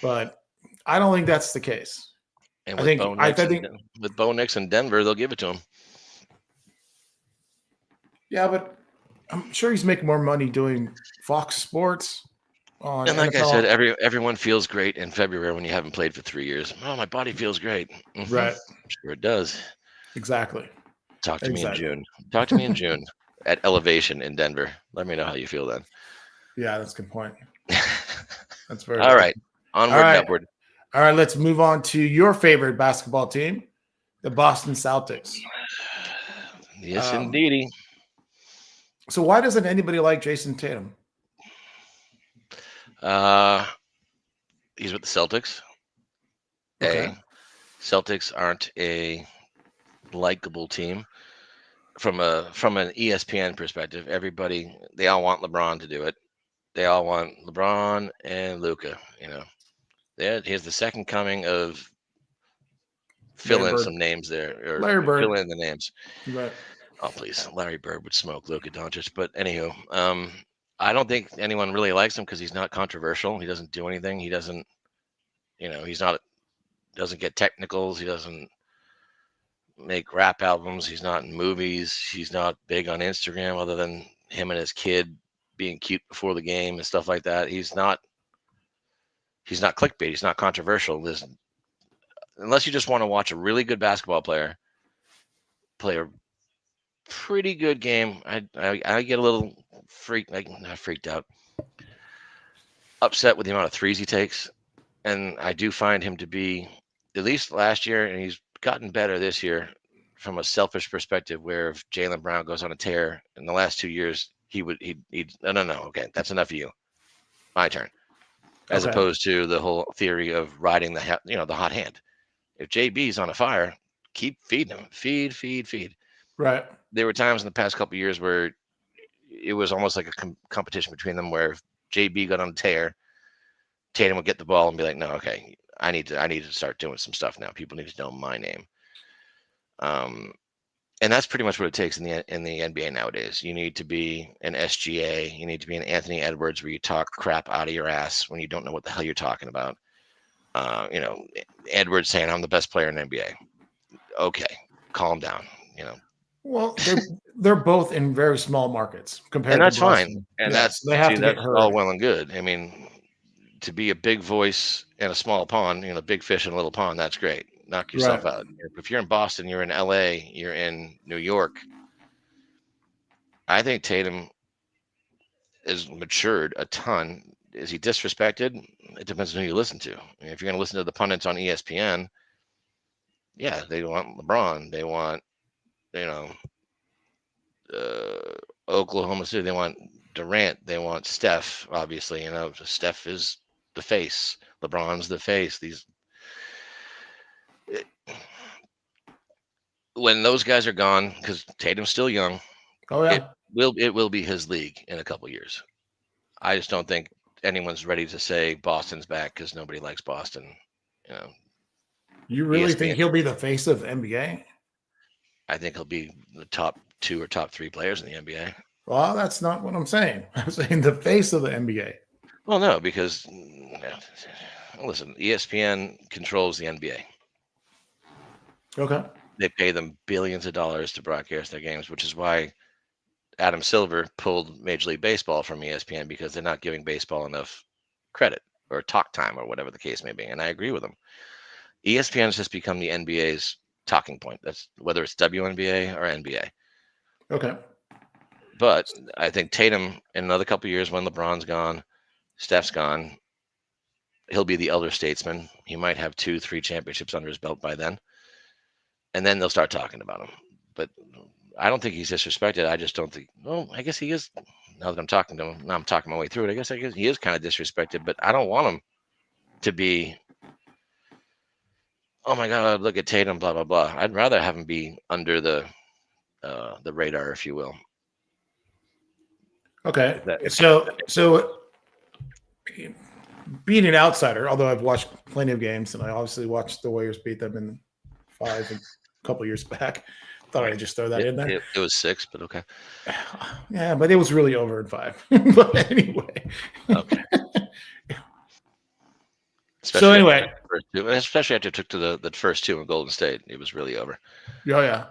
S1: But I don't think that's the case.
S2: And
S1: I
S2: with
S1: think
S2: with Bo Nix in Denver, they'll give it to him.
S1: Yeah, but I'm sure he's making more money doing Fox Sports on
S2: And like
S1: NFL.
S2: I said, everyone feels great in February when you haven't played for 3 years. Oh, my body feels great. Mhm.
S1: Right.
S2: Sure it does.
S1: Exactly.
S2: Talk to me in June. Talk to me in June at Elevation in Denver. Let me know how you feel then.
S1: Yeah, that's a good point. That's very
S2: All
S1: good.
S2: right. Onward and upward.
S1: All right, let's move on to your favorite basketball team, the Boston Celtics.
S2: Yes, indeedy.
S1: So why doesn't anybody like Jason Tatum?
S2: He's with the Celtics.
S1: Okay.
S2: Celtics aren't a likable team from an ESPN perspective. They all want LeBron to do it. They all want LeBron and Luka. Here's the second coming of fill
S1: Larry
S2: in
S1: Bird.
S2: some names there, or
S1: Larry Bird.
S2: fill in the names.
S1: Right.
S2: Oh, please. Larry Bird would smoke Luka Doncic. But anywho, I don't think anyone really likes him because he's not controversial. He doesn't do anything. He doesn't, doesn't get technicals. He doesn't make rap albums. He's not in movies. He's not big on Instagram other than him and his kid being cute before the game and stuff like that. He's not clickbait. He's not controversial. Unless you just want to watch a really good basketball player play a pretty good game, I get a little not freaked out, upset with the amount of threes he takes. And I do find him to be, at least last year, and he's gotten better this year from a selfish perspective, where if Jaylen Brown goes on a tear in the last 2 years, he'd no, okay, that's enough of you. My turn. As
S1: Okay.
S2: opposed to the whole theory of riding the hot hand. If JB's on a fire, keep feeding him. Feed.
S1: Right.
S2: There were times in the past couple of years where it was almost like a competition between them, where if JB got on a tear, Tatum would get the ball and be like, "No, okay, I need to start doing some stuff now. People need to know my name." And that's pretty much what it takes in the NBA nowadays. You need to be an SGA. You need to be an Anthony Edwards, where you talk crap out of your ass when you don't know what the hell you're talking about. Edwards saying, "I'm the best player in the NBA." Okay, calm down.
S1: Well, they're both in very small markets compared
S2: And that's
S1: to Boston.
S2: fine. And
S1: Yes,
S2: they have to
S1: get
S2: that's
S1: heard.
S2: all well and good. I mean, to be a big voice in a small pond, big fish in a little pond, that's great. Knock yourself
S1: Right.
S2: out. If you're in Boston, you're in LA, you're in New York. I think Tatum has matured a ton. Is he disrespected? It depends on who you listen to. If you're going to listen to the pundits on ESPN, yeah, they want LeBron. They want, Oklahoma City. They want Durant. They want Steph. Obviously, Steph is the face. LeBron's the face. When those guys are gone, because Tatum's still young,
S1: Oh yeah.
S2: it will be his league in a couple years. I just don't think anyone's ready to say Boston's back because nobody likes Boston.
S1: You really
S2: ESPN.
S1: think he'll be the face of NBA?
S2: I think he'll be the top 2 or top 3 players in the NBA.
S1: Well, that's not what I'm saying. I'm saying the face of the NBA.
S2: Well, no, because listen, ESPN controls the NBA.
S1: Okay.
S2: They pay them billions of dollars to broadcast their games, which is why Adam Silver pulled Major League Baseball from ESPN, because they're not giving baseball enough credit or talk time or whatever the case may be. And I agree with them. ESPN has just become the NBA's talking point. That's whether it's WNBA or NBA.
S1: Okay.
S2: But I think Tatum, in another couple of years, when LeBron's gone, Steph's gone, he'll be the elder statesman. He might have 2-3 championships under his belt by then. And then they'll start talking about him. But I don't think he's disrespected. I just don't think, well, I guess he is. Now that I'm talking to him, now I'm talking my way through it. I guess he is kind of disrespected, but I don't want him to be, oh my God, look at Tatum, blah, blah, blah. I'd rather have him be under the radar, if you will.
S1: Okay. So being an outsider, although I've watched plenty of games, and I obviously watched the Warriors beat them in 5 a couple years back. Thought I'd just throw that in there.
S2: It was 6, but okay.
S1: Yeah, but it was really over in 5. But anyway.
S2: Okay.
S1: So anyway,
S2: especially after it took to the first 2 in Golden State, it was really over.
S1: Oh yeah.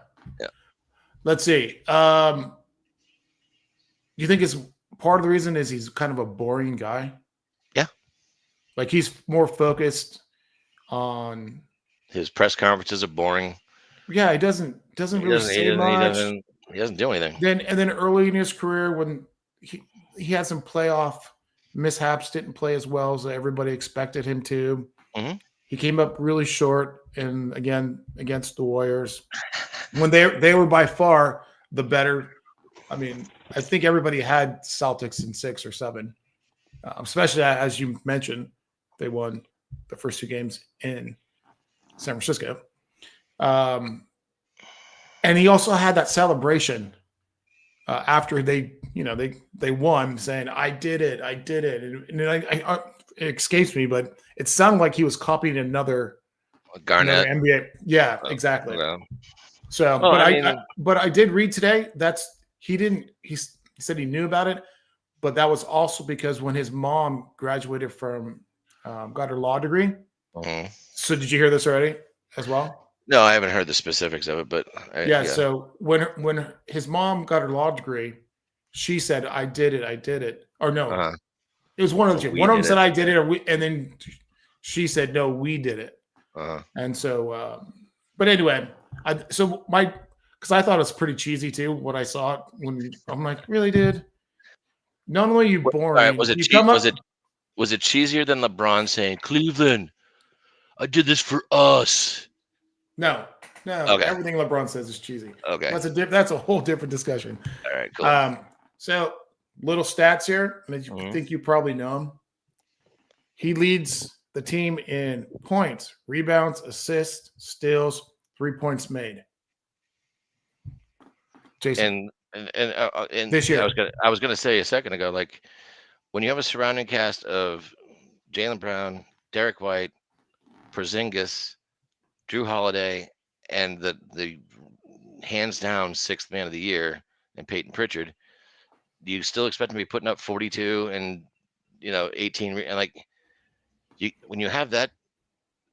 S1: Let's see. Do you think it's part of the reason is he's kind of a boring guy?
S2: Yeah.
S1: Like he's more focused on
S2: his press conferences are boring.
S1: Yeah, he doesn't really say much.
S2: He doesn't do anything.
S1: Then early in his career, when he had some playoff mishaps, didn't play as well as everybody expected him to.
S2: Mm-hmm.
S1: He came up really short, and again against the Warriors, when they were by far the better. I mean, I think everybody had Celtics in 6 or 7. especially as you mentioned, they won the first 2 games in San Francisco. And he also had that celebration after they won, saying, "I did it, I did it." And it escapes me, but it sounded like he was copying another
S2: Garnett.
S1: NBA. Yeah, exactly.
S2: Well,
S1: So,
S2: well,
S1: but
S2: I mean,
S1: but I did read today he said he knew about it, but that was also because when his mom graduated from got her law degree.
S2: mhm.
S1: So did you hear this already as well?
S2: No, I haven't heard the specifics of it, but
S1: Yeah. So when his mom got her law degree, she said, "I did it, I did it," or no,
S2: uh,
S1: it was one of the two.
S2: we
S1: One of them
S2: did
S1: said,
S2: it.
S1: "I did it," and then she said, "No, we did it."
S2: Uh,
S1: And so, but anyway, because I thought it was pretty cheesy too. What I saw when I'm like, really, dude? Not only are you
S2: all right,
S1: boring, you come up.
S2: was it cheesier than LeBron saying, "Cleveland, I did this for us"?
S1: No,
S2: Okay.
S1: everything LeBron says is cheesy.
S2: Okay.
S1: That's a whole different discussion.
S2: All right, cool.
S1: So little stats here, and I think you probably know him. He leads the team in points, rebounds, assists, steals, 3 points made. Jason,
S2: And
S1: this year.
S2: I was gonna say a second ago, like when you have a surrounding cast of Jaylen Brown, Derek White, Porzingis, Drew Holiday, and the hands down 6th man of the year and Peyton Pritchard, do you still expect him to be putting up 42 and 18 and like when you have that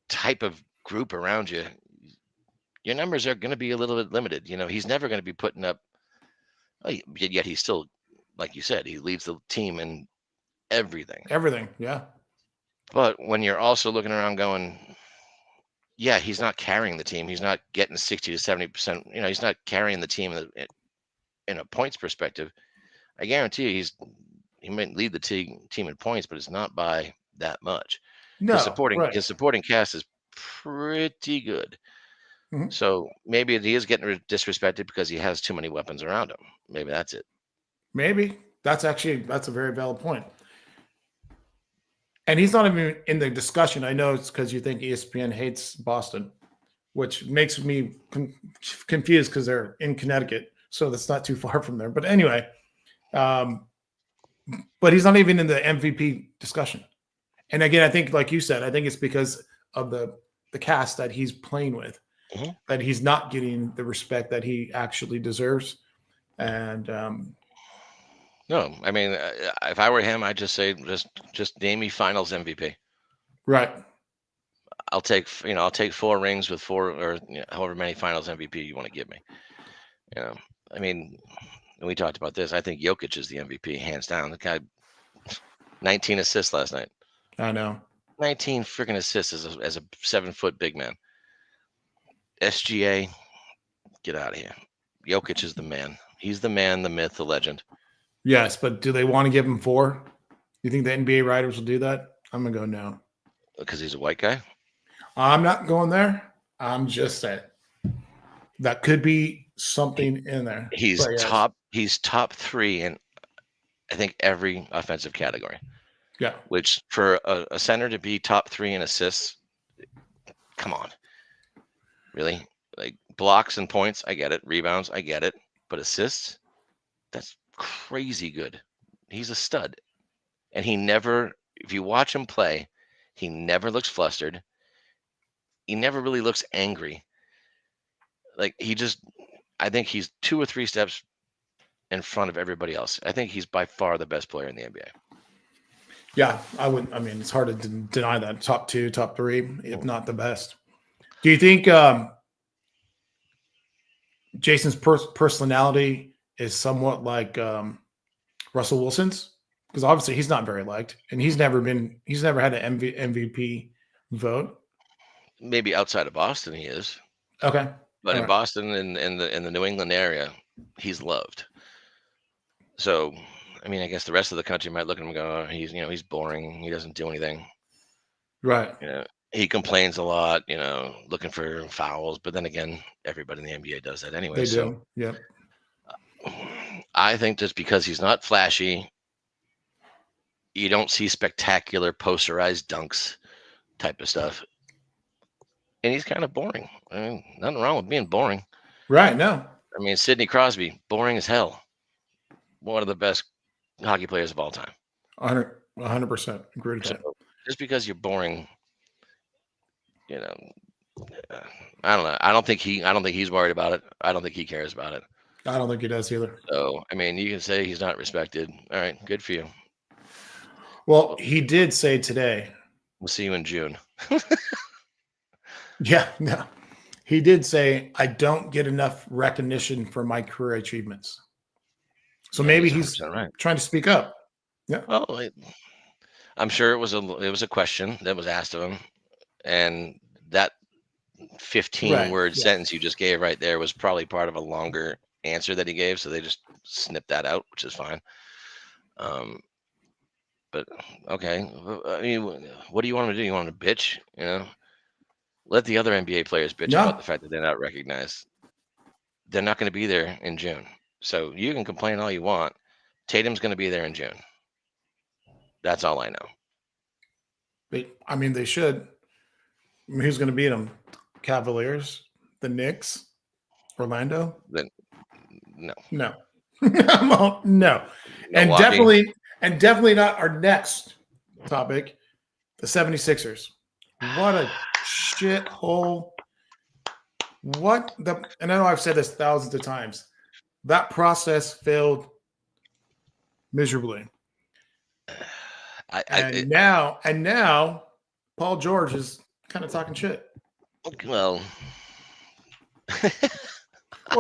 S2: type of group around you, your numbers are going to be a little bit limited. He's never going to be putting up. Yet he's still, like you said, he leads the team in everything.
S1: Everything, yeah.
S2: But when you're also looking around going, yeah, he's not carrying the team. He's not getting 60 to 70%. He's not carrying the team in a points perspective. I guarantee you he might lead the team in points, but it's not by that much.
S1: No,
S2: his supporting cast is pretty good.
S1: Mhm.
S2: So maybe he is getting disrespected because he has too many weapons around him. Maybe that's it.
S1: Maybe that's a very valid point. And he's not even in the discussion. I know it's because you think ESPN hates Boston, which makes me confused because they're in Connecticut, so that's not too far from there. But anyway, but he's not even in the MVP discussion. And again, I think, like you said, I think it's because of the cast that he's playing with, that he's not getting the respect that he actually deserves. And
S2: no, I mean, if I were him, I'd just say just name me Finals MVP.
S1: Right.
S2: I'll take 4 rings with 4 or however many Finals MVP you want to give me. I mean, we talked about this. I think Jokic is the MVP, hands down. The guy, 19 assists last night.
S1: I know.
S2: 19 freaking assists as a 7-foot big man. SGA, get out of here. Jokic is the man. He's the man, the myth, the legend.
S1: Yes, but do they want to give him 4? You think the NBA writers will do that? I'm gonna go no.
S2: Because he's a white guy?
S1: I'm not going there. I'm just saying that could be something in there.
S2: He's top 3 in I think every offensive category.
S1: Yeah.
S2: Which for a center to be top 3 in assists, come on. Really? Like blocks and points, I get it. Rebounds, I get it. But assists, that's crazy good. He's a stud. And he never, if you watch him play, he never looks flustered. He never really looks angry. Like I think he's 2 or 3 steps in front of everybody else. I think he's by far the best player in the NBA.
S1: Yeah, I wouldn't. I mean, it's hard to deny that. Top 2, top 3, if not the best. Do you think Jason's personality is somewhat like Russell Wilson's? Because obviously he's not very liked, and he's never had an MVP vote.
S2: Maybe outside of Boston, he is.
S1: Okay,
S2: but in Boston and in the New England area, he's loved. So, I mean, I guess the rest of the country might look at him and go, oh, he's boring. He doesn't do anything.
S1: Right.
S2: He complains a lot, looking for fouls. But then again, everybody in the NBA does that anyway.
S1: They do. Yep.
S2: I think just because he's not flashy, you don't see spectacular posterized dunks type of stuff. And he's kind of boring. I mean, nothing wrong with being boring.
S1: Right. No.
S2: I mean, Sidney Crosby, boring as hell. One of the best hockey players of all time.
S1: 100% agree with
S2: So
S1: that.
S2: just because you're boring, you know, I don't know. I don't think he's worried about it. I don't think he cares about it.
S1: I don't think he does either.
S2: So, I mean, you can say he's not respected. All right, good for you.
S1: Well, he did say today.
S2: We'll see you in June.
S1: Yeah, no. He did say, I don't get enough recognition for my career achievements. So maybe he's
S2: 100% right.
S1: trying to speak up. Yeah.
S2: Well, I'm sure it was a question that was asked of him, and that 15-word sentence you just gave right there was probably part of a longer answer that he gave, so they just snipped that out, which is fine. But okay, I mean, what do you want him to do? You want him to bitch? You know, let the other NBA players bitch about the fact that they're not recognized. They're not going to be there in June, so you can complain all you want. Tatum's going to be there in June. That's all I know.
S1: I mean, they should. I mean, who's going to beat them? Cavaliers, the Knicks, Orlando?
S2: Then no.
S1: No. No.
S2: Milwaukee.
S1: And definitely not our next topic, the 76ers. What a shithole. And I know I've said this thousands of times. That process failed miserably. Now Paul George is kind of talking shit.
S2: Well,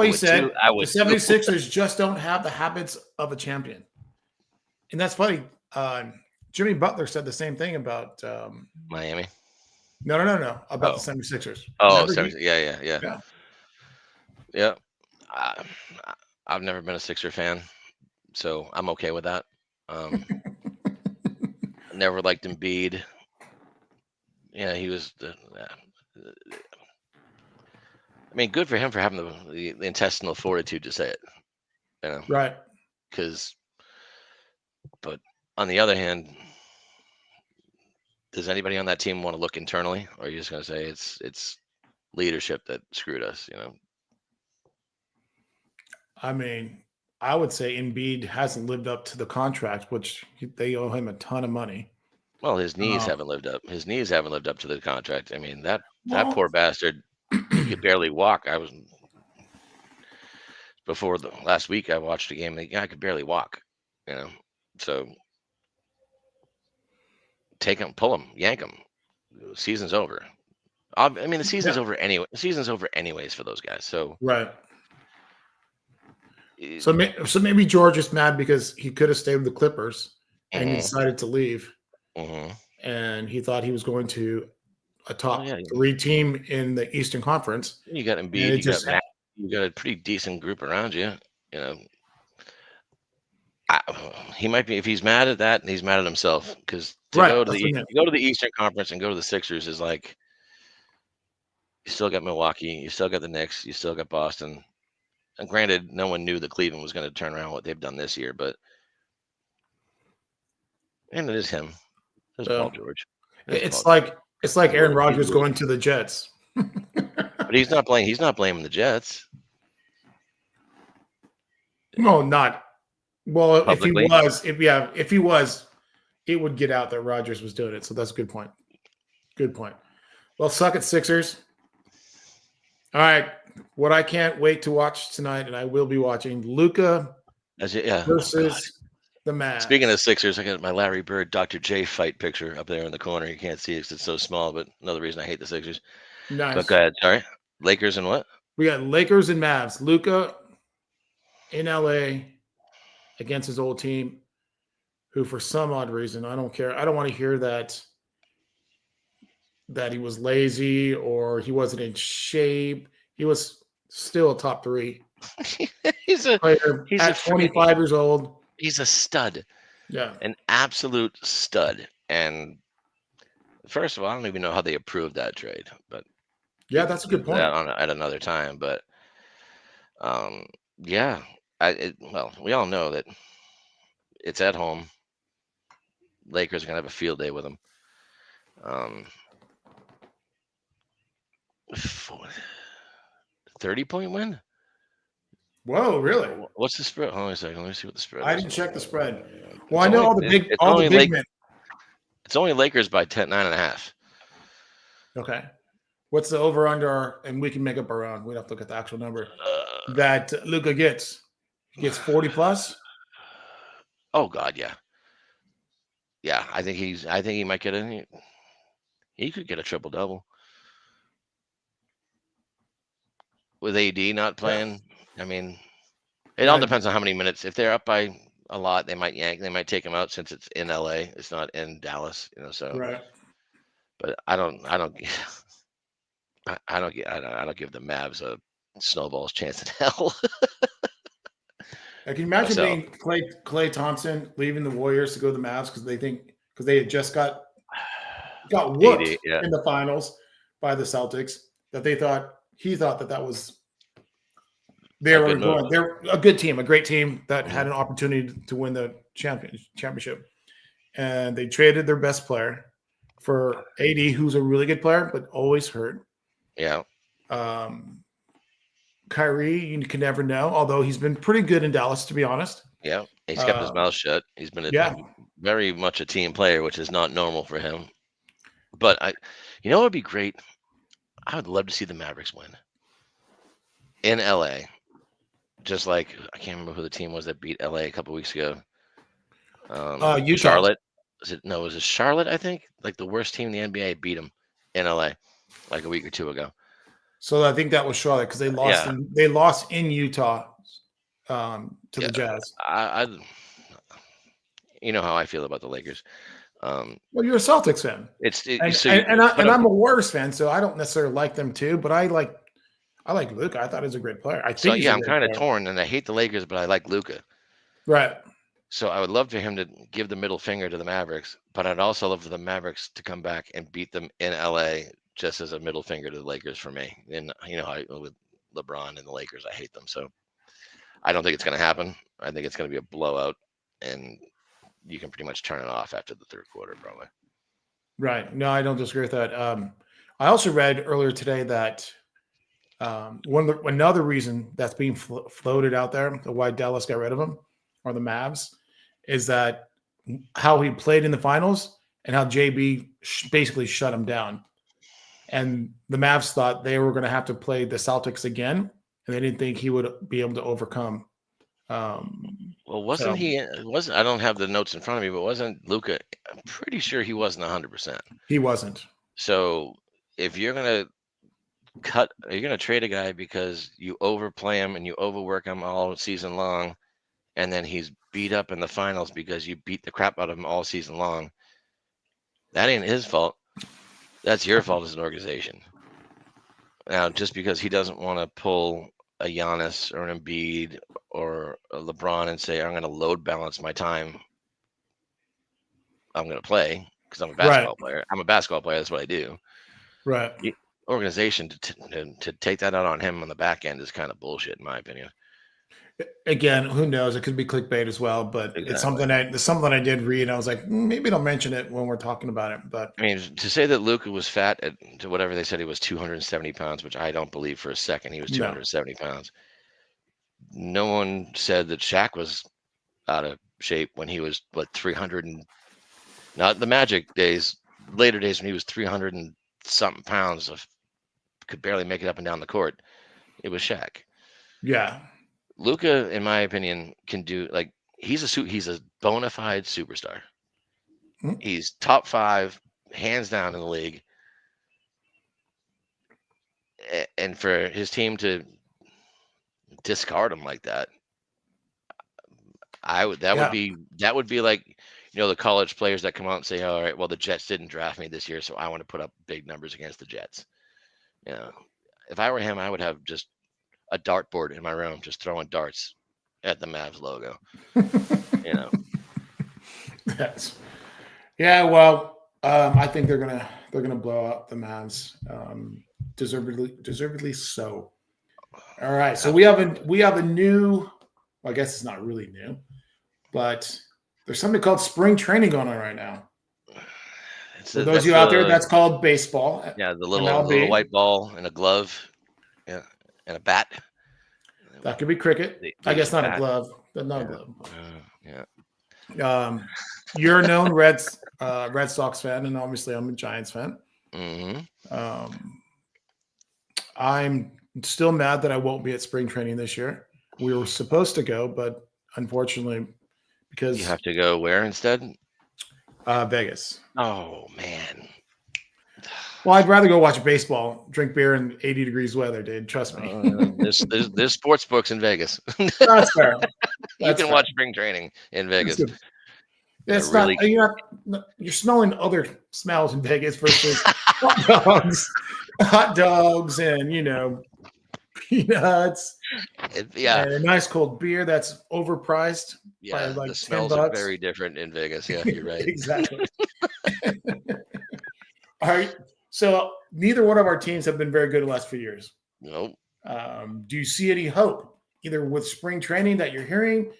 S1: he said the 76ers just don't have the habits of a champion. And that's funny. Jimmy Butler said the same thing about
S2: Miami.
S1: No. About the 76ers.
S2: Oh, yeah. I've never been a Sixer fan, so I'm okay with that. Never liked Embiid. Yeah, he was. I mean, good for him for having the intestinal fortitude to say it. You know,
S1: right?
S2: But on the other hand, does anybody on that team want to look internally, or are you just going to say it's leadership that screwed us? You know.
S1: I mean, I would say Embiid hasn't lived up to the contract, which they owe him a ton of money.
S2: Well, his knees haven't lived up. His knees haven't lived up to the contract. I mean, that poor bastard, he could barely walk. Before the last week, I watched a game. The guy could barely walk. You know, so take him, pull him, yank him. The season's over. I mean, the season's over anyway. The season's over anyways for those guys. So
S1: right. So maybe George is mad because he could have stayed with the Clippers and he decided to leave. And he thought he was going to a top 3 team in the Eastern Conference.
S2: You got Embiid. You got a pretty decent group around you. You know, he might be, if he's mad at that, he's mad at himself, because to go to the Eastern Conference and go to the Sixers is like, you still got Milwaukee, you still got the Knicks, you still got Boston. And granted, no one knew that Cleveland was going to turn around what they've done this year, and it is him. It's Paul George.
S1: It's like Aaron Rodgers going to the Jets.
S2: But he's not playing. He's not blaming the Jets.
S1: No, not. Well,
S2: publicly.
S1: if he was, it would get out that Rodgers was doing it. So that's a good point. Good point. Well, suck it, Sixers. All right. What I can't wait to watch tonight, and I will be watching, Luka versus the Mavs.
S2: Speaking of Sixers, I got my Larry Bird, Dr. J fight picture up there in the corner. You can't see it because it's so small, but another reason I hate the Sixers.
S1: Nice.
S2: But go ahead. Sorry. Lakers and what?
S1: We got Lakers and Mavs. Luka in LA against his old team, who for some odd reason, I don't care. I don't want to hear that he was lazy or he wasn't in shape. He was still a top 3.
S2: He's a
S1: 25 years old.
S2: He's a stud.
S1: Yeah.
S2: An absolute stud. And first of all, I don't even know how they approved that trade, but
S1: yeah, that's a good point.
S2: At another time, but yeah, we all know that it's at home. Lakers are gonna have a field day with him. 30-point win.
S1: Whoa, really?
S2: What's the spread? Hold on a second. Let me see what the spread
S1: I
S2: is.
S1: didn't check the spread. Well,
S2: It's
S1: I know
S2: only- it's
S1: all
S2: only
S1: the big
S2: Lake-
S1: men.
S2: It's only Lakers by 9.5.
S1: Okay. What's the over under? And we can make up our own. We don't have to look at the actual number that Luka gets. He gets 40 plus.
S2: Oh God, yeah. Yeah, I think he might get a. He could get a triple double with AD not playing. I mean, it all depends on how many minutes. If they're up by a lot, they might yank. They might take him out since it's in LA. It's not in Dallas, So,
S1: Right.
S2: but I don't give the Mavs a snowball's chance in hell.
S1: I can imagine
S2: So-
S1: being Klay Thompson leaving the Warriors to go to the Mavs because they had just got whooped
S2: 80, yeah.
S1: in the finals by the Celtics. That he thought that was they're a good team, a great team that had an opportunity to win the championship, and they traded their best player for AD, who's a really good player but always hurt.
S2: Yeah.
S1: Kyrie, you can never know, although he's been pretty good in Dallas, to be honest.
S2: Yeah. He's kept his mouth shut. He's been very much a team player, which is not normal for him. But what would be great? I would love to see the Mavericks win in LA. Just like I can't remember who the team was that beat LA a couple weeks ago.
S1: Utah.
S2: Charlotte. Was it Charlotte? I think like the worst team in the NBA beat them in LA like a week or two ago.
S1: So I think that was Charlotte because they lost.
S2: Yeah.
S1: They lost in Utah to the Jazz.
S2: You know how I feel about the Lakers.
S1: Well, you're a Celtics fan.
S2: I'm
S1: I'm a Warriors fan, so I don't necessarily like them too. But I like Luka. I thought he was a great player.
S2: I'm kind of torn, and I hate the Lakers, but I like Luka.
S1: Right.
S2: So I would love for him to give the middle finger to the Mavericks, but I'd also love for the Mavericks to come back and beat them in LA just as a middle finger to the Lakers for me. And with LeBron and the Lakers, I hate them. So I don't think it's going to happen. I think it's going to be a blowout, and you can pretty much turn it off after the third quarter, probably.
S1: Right. No, I don't disagree with that. I also read earlier today that another reason that's being floated out there, why Dallas got rid of him or the Mavs, is that how he played in the finals and how JB basically shut him down. And the Mavs thought they were going to have to play the Celtics again, and they didn't think he would be able to overcome.
S2: Wasn't he? I don't have the notes in front of me, but wasn't Luka? I'm pretty sure he wasn't 100%.
S1: He wasn't.
S2: So if you're gonna trade a guy because you overplay him and you overwork him all season long, and then he's beat up in the finals because you beat the crap out of him all season long, that ain't his fault. That's your fault as an organization. Now, just because he doesn't want to pull a Giannis or an Embiid or a LeBron and say, I'm going to load balance my time, I'm going to play because I'm a basketball player. I'm a basketball player. That's what I do.
S1: Right.
S2: The organization to take that out on him on the back end is kind of bullshit, in my opinion.
S1: Again, who knows? It could be clickbait as well, but It's something I did read. I was like, maybe don't mention it when we're talking about it. But
S2: I mean, to say that Luka was fat to whatever they said he was 270 pounds, which I don't believe for a second he was 270 pounds. No one said that Shaq was out of shape when he was 300 and not the Magic days, later days when he was 300 and something pounds could barely make it up and down the court. It was Shaq.
S1: Yeah.
S2: Luka, in my opinion, can do he's a bona fide superstar.
S1: Mm-hmm.
S2: He's top 5, hands down in the league. And for his team to discard him like that, that would be like, the college players that come out and say, all right, well, the Jets didn't draft me this year, so I want to put up big numbers against the Jets. If I were him, I would have just a dartboard in my room, just throwing darts at the Mavs logo.
S1: Yes. Yeah. Well, I think they're gonna blow up the Mavs, deservedly so. All right. So we have a new. Well, I guess it's not really new, but There's something called spring training going on right now. For those
S2: That's
S1: of you out there, that's called baseball.
S2: the little
S1: MLB.
S2: white ball and a glove, and a bat.
S1: That could be cricket.
S2: They
S1: I guess
S2: use a
S1: not a
S2: bat.
S1: glove. Not a
S2: Yeah.
S1: glove. You're a known Red Sox fan, and obviously I'm a Giants fan. I'm still mad that I won't be at spring training this year. We were supposed to go, but unfortunately, because
S2: You have to go where instead?
S1: Vegas.
S2: Oh man.
S1: Well, I'd rather go watch baseball, drink beer in 80 degrees weather, dude. Trust me.
S2: There's sports books in Vegas.
S1: That's fair.
S2: You can watch spring training in Vegas.
S1: It's
S2: really-
S1: you're smelling other smells in Vegas versus hot dogs, and peanuts. And a nice cold beer that's overpriced.
S2: Yeah,
S1: by like
S2: the
S1: $10.
S2: smells are very different in Vegas. Yeah, you're right.
S1: Exactly. All right. So neither one of our teams have been very good in the last few years.
S2: Nope.
S1: Do you see any hope, either with spring training that you're hearing,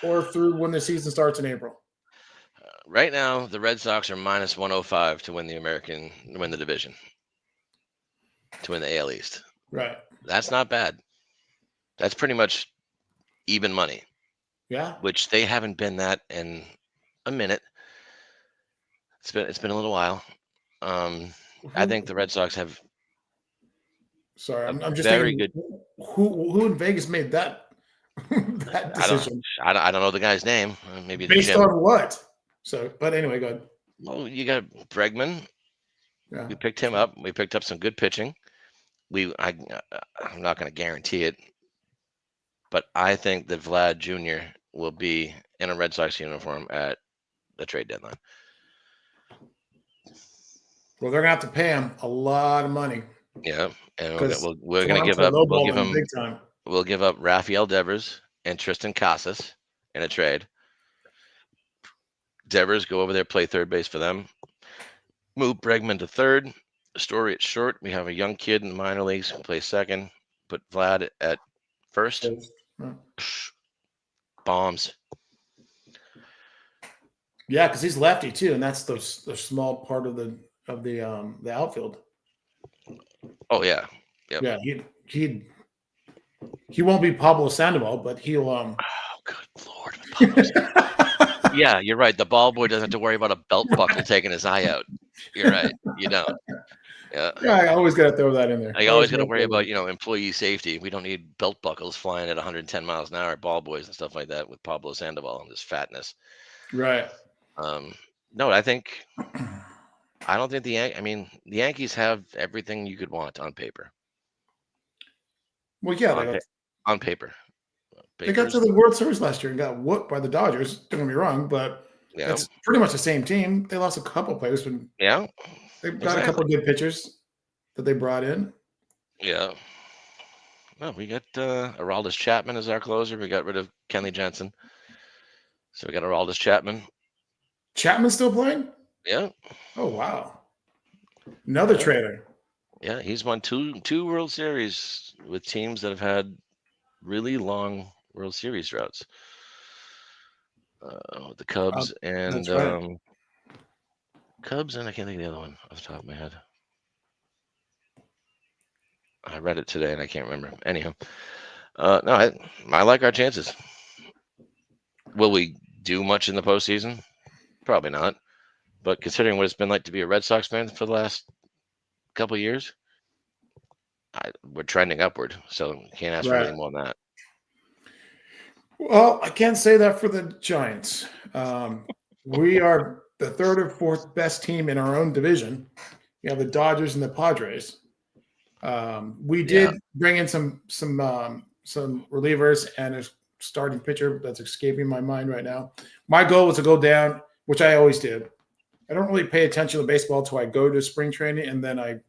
S1: or through when the season starts in April?
S2: Right now, the Red Sox are minus 105 to win the division, to win the AL East.
S1: Right.
S2: That's not bad. That's pretty much even money.
S1: Yeah.
S2: Which they haven't been that in a minute. It's been a little while. I think the Red Sox have.
S1: Sorry, I'm just
S2: very
S1: thinking,
S2: good.
S1: Who in Vegas made that decision?
S2: I don't know the guy's name. Maybe
S1: Based
S2: Jim.
S1: on what? So, but anyway, go ahead.
S2: Well, you got Bregman.
S1: Yeah.
S2: We picked him up. We picked up some good pitching. I'm not going to guarantee it, but I think that Vlad Jr. will be in a Red Sox uniform at the trade deadline.
S1: Well, they're gonna have to pay him a lot of money.
S2: Yeah, and
S1: Because
S2: we're going to give up.
S1: We'll give him big time.
S2: We'll give up Rafael Devers and Tristan Casas in a trade. Devers go over there, play third base for them. Move Bregman to third. Story at short. We have a young kid in the minor leagues who plays second. Put Vlad at first.
S1: Yeah.
S2: Bombs.
S1: Yeah, because he's lefty too, and that's the small part of the outfield.
S2: Oh yeah. Yep.
S1: Yeah, he won't be Pablo Sandoval, but he'll
S2: Oh, good Lord. Yeah, you're right. The ball boy doesn't have to worry about a belt buckle taking his eye out. You're right. You don't. Yeah.
S1: Yeah, I always got to throw that in there.
S2: I always got to worry about, employee safety. We don't need belt buckles flying at 110 miles an hour at ball boys and stuff like that with Pablo Sandoval and his fatness.
S1: Right.
S2: No, I don't think the Yankees have everything you could want on paper.
S1: Well, yeah,
S2: on paper.
S1: They got to the World Series last year and got whooped by the Dodgers. Don't get me wrong, but it's pretty much the same team. They lost a couple players, but they've got a couple of good pitchers that they brought in.
S2: Yeah. Well, we got Aroldis Chapman as our closer. We got rid of Kenley Jensen, so we got Aroldis Chapman.
S1: Chapman's still playing?
S2: Yeah.
S1: Oh wow. Another trader.
S2: Yeah, he's won two World Series with teams that have had really long World Series droughts. The Cubs and
S1: right.
S2: Cubs, and I can't think of the other one off the top of my head. I read it today and I can't remember. Anyhow, no, I like our chances. Will we do much in the postseason? Probably not. But considering what it's been like to be a Red Sox fan for the last couple of years, we're trending upward. So can't ask for anything more than that.
S1: Well, I can't say that for the Giants. We are the third or fourth best team in our own division. You have the Dodgers and the Padres. We did bring in some relievers and a starting pitcher that's escaping my mind right now. My goal was to go down, which I always did. I don't really pay attention to baseball until I go to spring training, and then I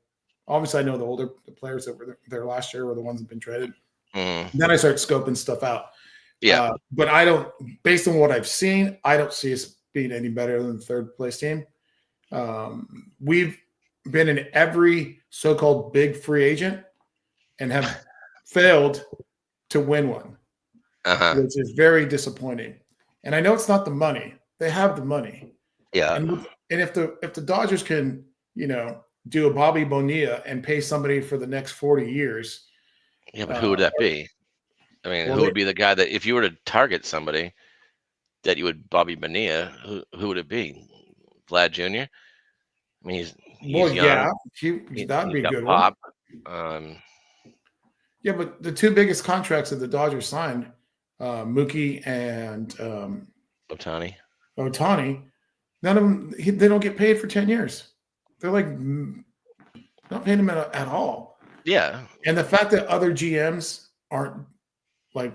S1: know the players that were there last year were the ones that have been traded. Then I start scoping stuff out.
S2: Yeah,
S1: but I don't. Based on what I've seen, I don't see us being any better than the third place team. We've been in every so-called big free agent and have failed to win one, which is very disappointing. And I know it's not the money. they have the money.
S2: Yeah.
S1: And if the Dodgers can, do a Bobby Bonilla and pay somebody for the next 40 years.
S2: Yeah, but who would that be? I mean, who would be the guy that if you were to target somebody that you would Bobby Bonilla, who would it be? Vlad Jr.? I mean, he's young.
S1: Yeah, that'd
S2: He's
S1: be a
S2: got
S1: good
S2: pop.
S1: one. Yeah, but the two biggest contracts that the Dodgers signed, Mookie and Ohtani, none of them, they don't get paid for 10 years. They're like not paying them at all.
S2: Yeah.
S1: And the fact that other GMs aren't like,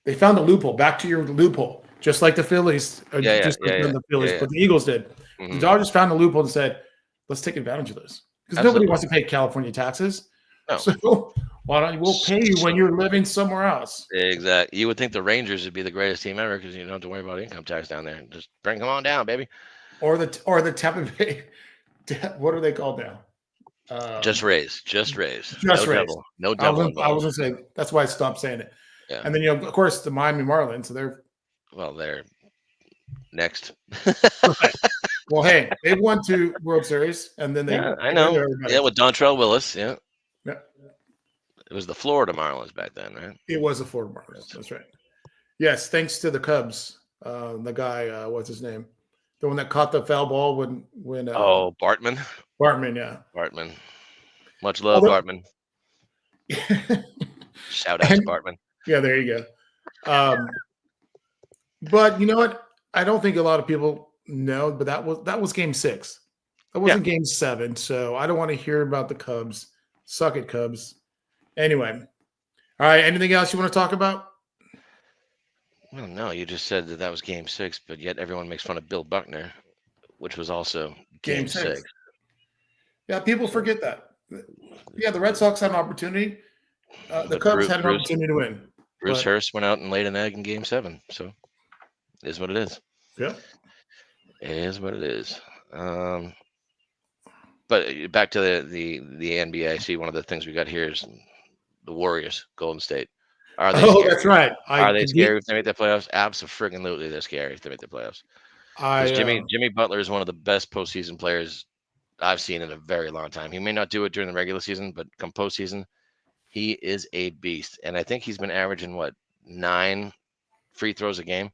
S1: they found a loophole. Back to your loophole, just like the Phillies. The Phillies, but the Eagles did. Mm-hmm. The Dodgers found a loophole and said, let's take advantage of this. Because nobody wants to pay California taxes.
S2: No.
S1: So why don't we'll pay you when you're living somewhere else?
S2: Exactly. You would think the Rangers would be the greatest team ever because you don't have to worry about income tax down there. Just bring them on down, baby.
S1: Or the Tampa Bay. What are they called now?
S2: Just Rays. Just Rays.
S1: Just
S2: no
S1: Rays.
S2: Devil. No devil.
S1: I was gonna say that's why I stopped saying it.
S2: Yeah.
S1: And then of course the Miami Marlins. So they're
S2: next.
S1: Well, hey, they won 2 World Series, and then
S2: I know. Yeah, with Dontrell Willis. Yeah.
S1: Yeah.
S2: It was the Florida Marlins back then, right?
S1: It was the Florida Marlins. That's right. Yes, thanks to the Cubs. The guy, what's his name? The one that caught the foul ball when
S2: Bartman.
S1: Bartman, yeah.
S2: Bartman. Much love, Bartman. Shout out to Bartman.
S1: Yeah, there you go. But you know what? I don't think a lot of people know, but that was game 6. That wasn't game 7. So I don't want to hear about the Cubs. Suck it, Cubs. Anyway. All right. Anything else you want to talk about?
S2: Well, no, you just said that was game 6, but yet everyone makes fun of Bill Buckner, which was also game 6.
S1: Yeah, people forget that. Yeah, the Red Sox had an opportunity. The Cubs had an opportunity to win.
S2: Bruce Hurst went out and laid an egg in game 7. So it is what it is.
S1: Yeah.
S2: It is what it is. But back to the NBA. I see one of the things we got here is the Warriors, Golden State. Are they scary?
S1: That's right.
S2: Are they scary if they make the playoffs? Absolutely, they're scary if they make the playoffs. Jimmy Butler is one of the best postseason players I've seen in a very long time. He may not do it during the regular season, but come postseason, he is a beast. And I think he's been averaging 9 free throws a game.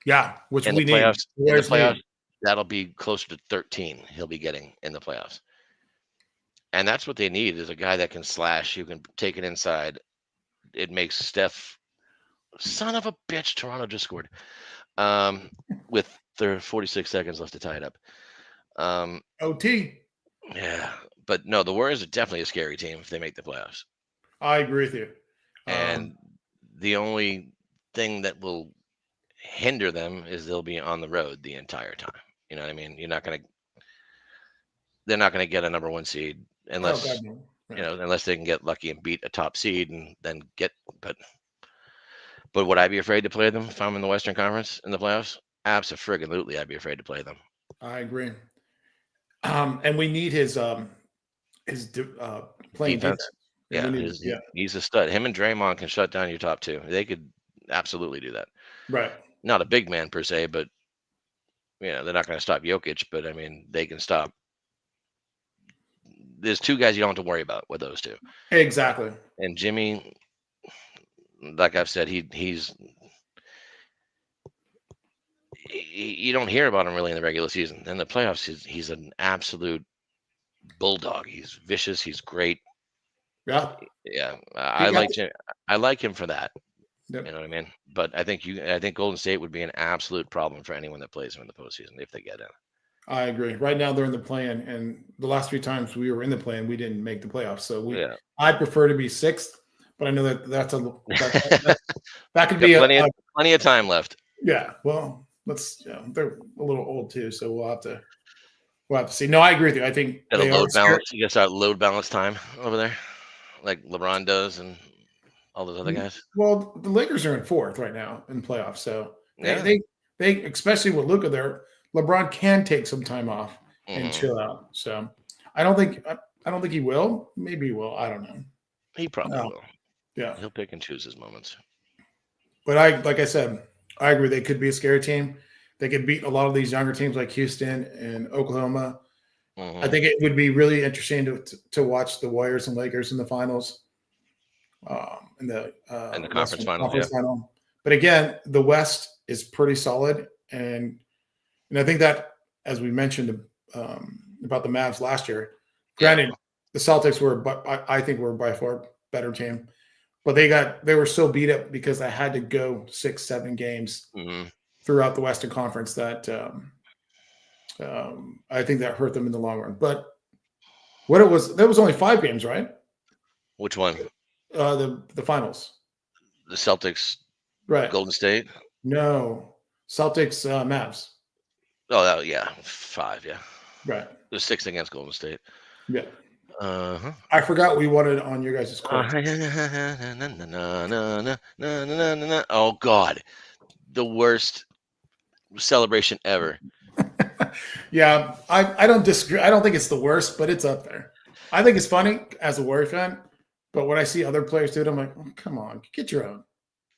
S1: Yeah, which
S2: in
S1: we
S2: the playoffs.
S1: Need.
S2: In the playoffs, that'll be closer to 13. He'll be getting in the playoffs. And that's what they need is a guy that can slash, who can take it inside. It makes Steph, son of a bitch, Toronto just scored with their 46 seconds left to tie it up.
S1: OT.
S2: Yeah, but no, the Warriors are definitely a scary team if they make the playoffs.
S1: I agree with you.
S2: And the only thing that will hinder them is they'll be on the road the entire time. You know what I mean? They're not gonna get a number 1 seed unless unless they can get lucky and beat a top seed and then get. But would I be afraid to play them if I'm in the Western Conference in the playoffs? Absolutely, I'd be afraid to play them.
S1: I agree. And we need his playing defense.
S2: Yeah, he's a stud. Him and Draymond can shut down your top 2. They could absolutely do that.
S1: Right.
S2: Not a big man per se, but they're not going to stop Jokic. But I mean, they can stop. There's 2 guys you don't have to worry about with those 2.
S1: Exactly.
S2: And Jimmy, like I've said, he's you don't hear about him really in the regular season. In the playoffs, he's an absolute bulldog. He's vicious. He's great.
S1: Yeah.
S2: Yeah. I like him for that. Yep. You know what I mean? But I think Golden State would be an absolute problem for anyone that plays them in the postseason if they get in.
S1: I agree. Right now they're in the play-in, and the last 3 times we were in the play-in, we didn't make the playoffs. So I prefer to be 6th, but I know that could be
S2: plenty of time left.
S1: Yeah. Well, they're a little old too, so we'll have to see. No, I agree with you. I think
S2: they load balance. You guys start load balance time over there, like LeBron does, and all those other guys.
S1: Well, the Lakers are in 4th right now in playoffs, so they especially with Luka, LeBron can take some time off and chill out. So I don't think he will. Maybe he will. I don't know.
S2: He probably will.
S1: Yeah,
S2: he'll pick and choose his moments.
S1: But like I said, I agree. They could be a scary team. they could beat a lot of these younger teams like Houston and Oklahoma.
S2: Mhm.
S1: I think it would be really interesting to watch the Warriors and Lakers in the finals, in the
S2: conference
S1: Western
S2: finals,
S1: Conference final. But again, the West is pretty solid, and I think that, as we mentioned about the Mavs last year, granted, the Celtics were, but I think were by far better team, but they were so beat up because they had to go 6-7 games
S2: Mhm.
S1: throughout the Western Conference that I think that hurt them in the long run. But there was only 5 games, right?
S2: Which one?
S1: The finals,
S2: The Celtics,
S1: right?
S2: Golden State.
S1: No, Celtics, Mavs,
S2: Oh, yeah, 5. Yeah,
S1: right?
S2: there's 6 against Golden State.
S1: Yeah,
S2: Uh-huh.
S1: I forgot we won it on your guys' court.
S2: Oh God, the worst celebration ever.
S1: Yeah, I don't disagree. I don't think it's the worst, but it's up there. I think it's funny as a Warrior fan, but when I see other players do it, I'm like, oh, come on, get your own.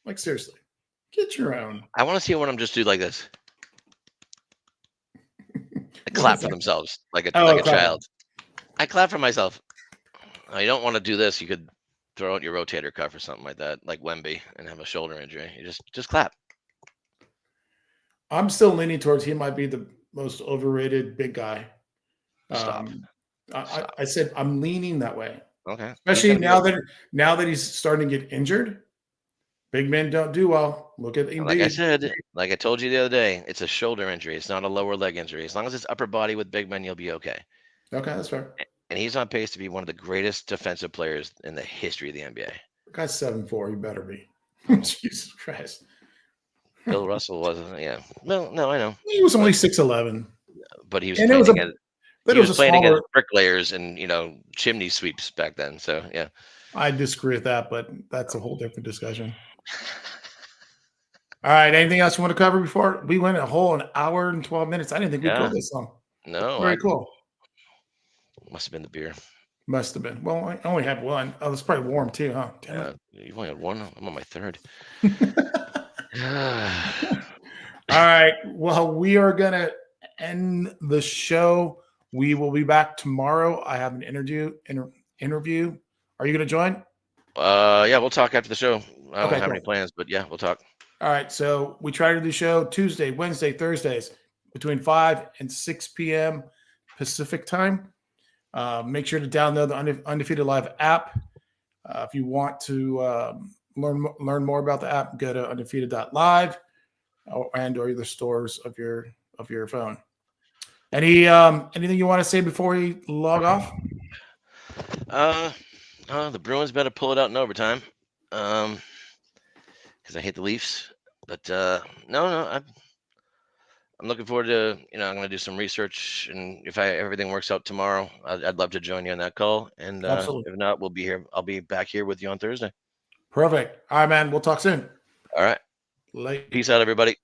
S1: Like, seriously, get your own.
S2: I want to see one of them just do like this,
S1: What
S2: clap
S1: is
S2: for
S1: that?
S2: themselves, like a
S1: Oh, clap.
S2: child. I clap for myself. You don't want to do this. You could throw out your rotator cuff or something like that, like Wemby, and have a shoulder injury. You just clap.
S1: I'm still leaning towards he might be the most overrated big guy.
S2: Stop.
S1: I said I'm leaning that way,
S2: Okay.
S1: especially now that he's starting to get injured. Big men don't do well. Look at Embiid.
S2: Like I said, like I told you the other day, it's a shoulder injury. It's not a lower leg injury. As long as it's upper body with big men, you'll be okay.
S1: Okay, that's fair.
S2: And he's on pace to be one of the greatest defensive players in the history of the NBA.
S1: The guy's 7'4". He better be. Jesus Christ.
S2: Bill Russell wasn't. Yeah. No, I know.
S1: He was only 6'11".
S2: But he was
S1: And
S2: playing
S1: it
S2: against.
S1: but
S2: He
S1: it
S2: was
S1: was a
S2: playing
S1: smaller.
S2: against bricklayers and chimney sweeps back then. So yeah.
S1: I disagree with that, but that's a whole different discussion. All right. Anything else you want to cover before we went an hour and 12 minutes? I didn't think we'd go this long.
S2: No.
S1: Very cool.
S2: Must have been the beer.
S1: Must have been. Well, I only had one. Oh, it's probably warm too, huh? Damn
S2: Yeah. You've only had one. I'm on my third.
S1: it. All right. Well, we are gonna end the show. We will be back tomorrow. I have an interview. Are you gonna join?
S2: Yeah, we'll talk after the show. I don't
S1: Okay,
S2: have any
S1: cool.
S2: plans, but yeah, we'll talk.
S1: All right. So we try to do the show Tuesday, Wednesday, Thursdays between 5 and 6 p.m. Pacific time. Make sure to download the Undefeated Live app. If you want to learn more about the app, go to undefeated.live or the stores of your phone. Anything you want to say before we log off?
S2: The Bruins better pull it out in overtime. Because I hate the Leafs. But no, I'm looking forward to. I'm going to do some research, and if everything works out tomorrow, I'd love to join you on that call. And
S1: Absolutely.
S2: if not, we'll be here. I'll be back here with you on Thursday.
S1: Perfect. All right, man. We'll talk soon.
S2: All right.
S1: Late.
S2: Peace out, everybody.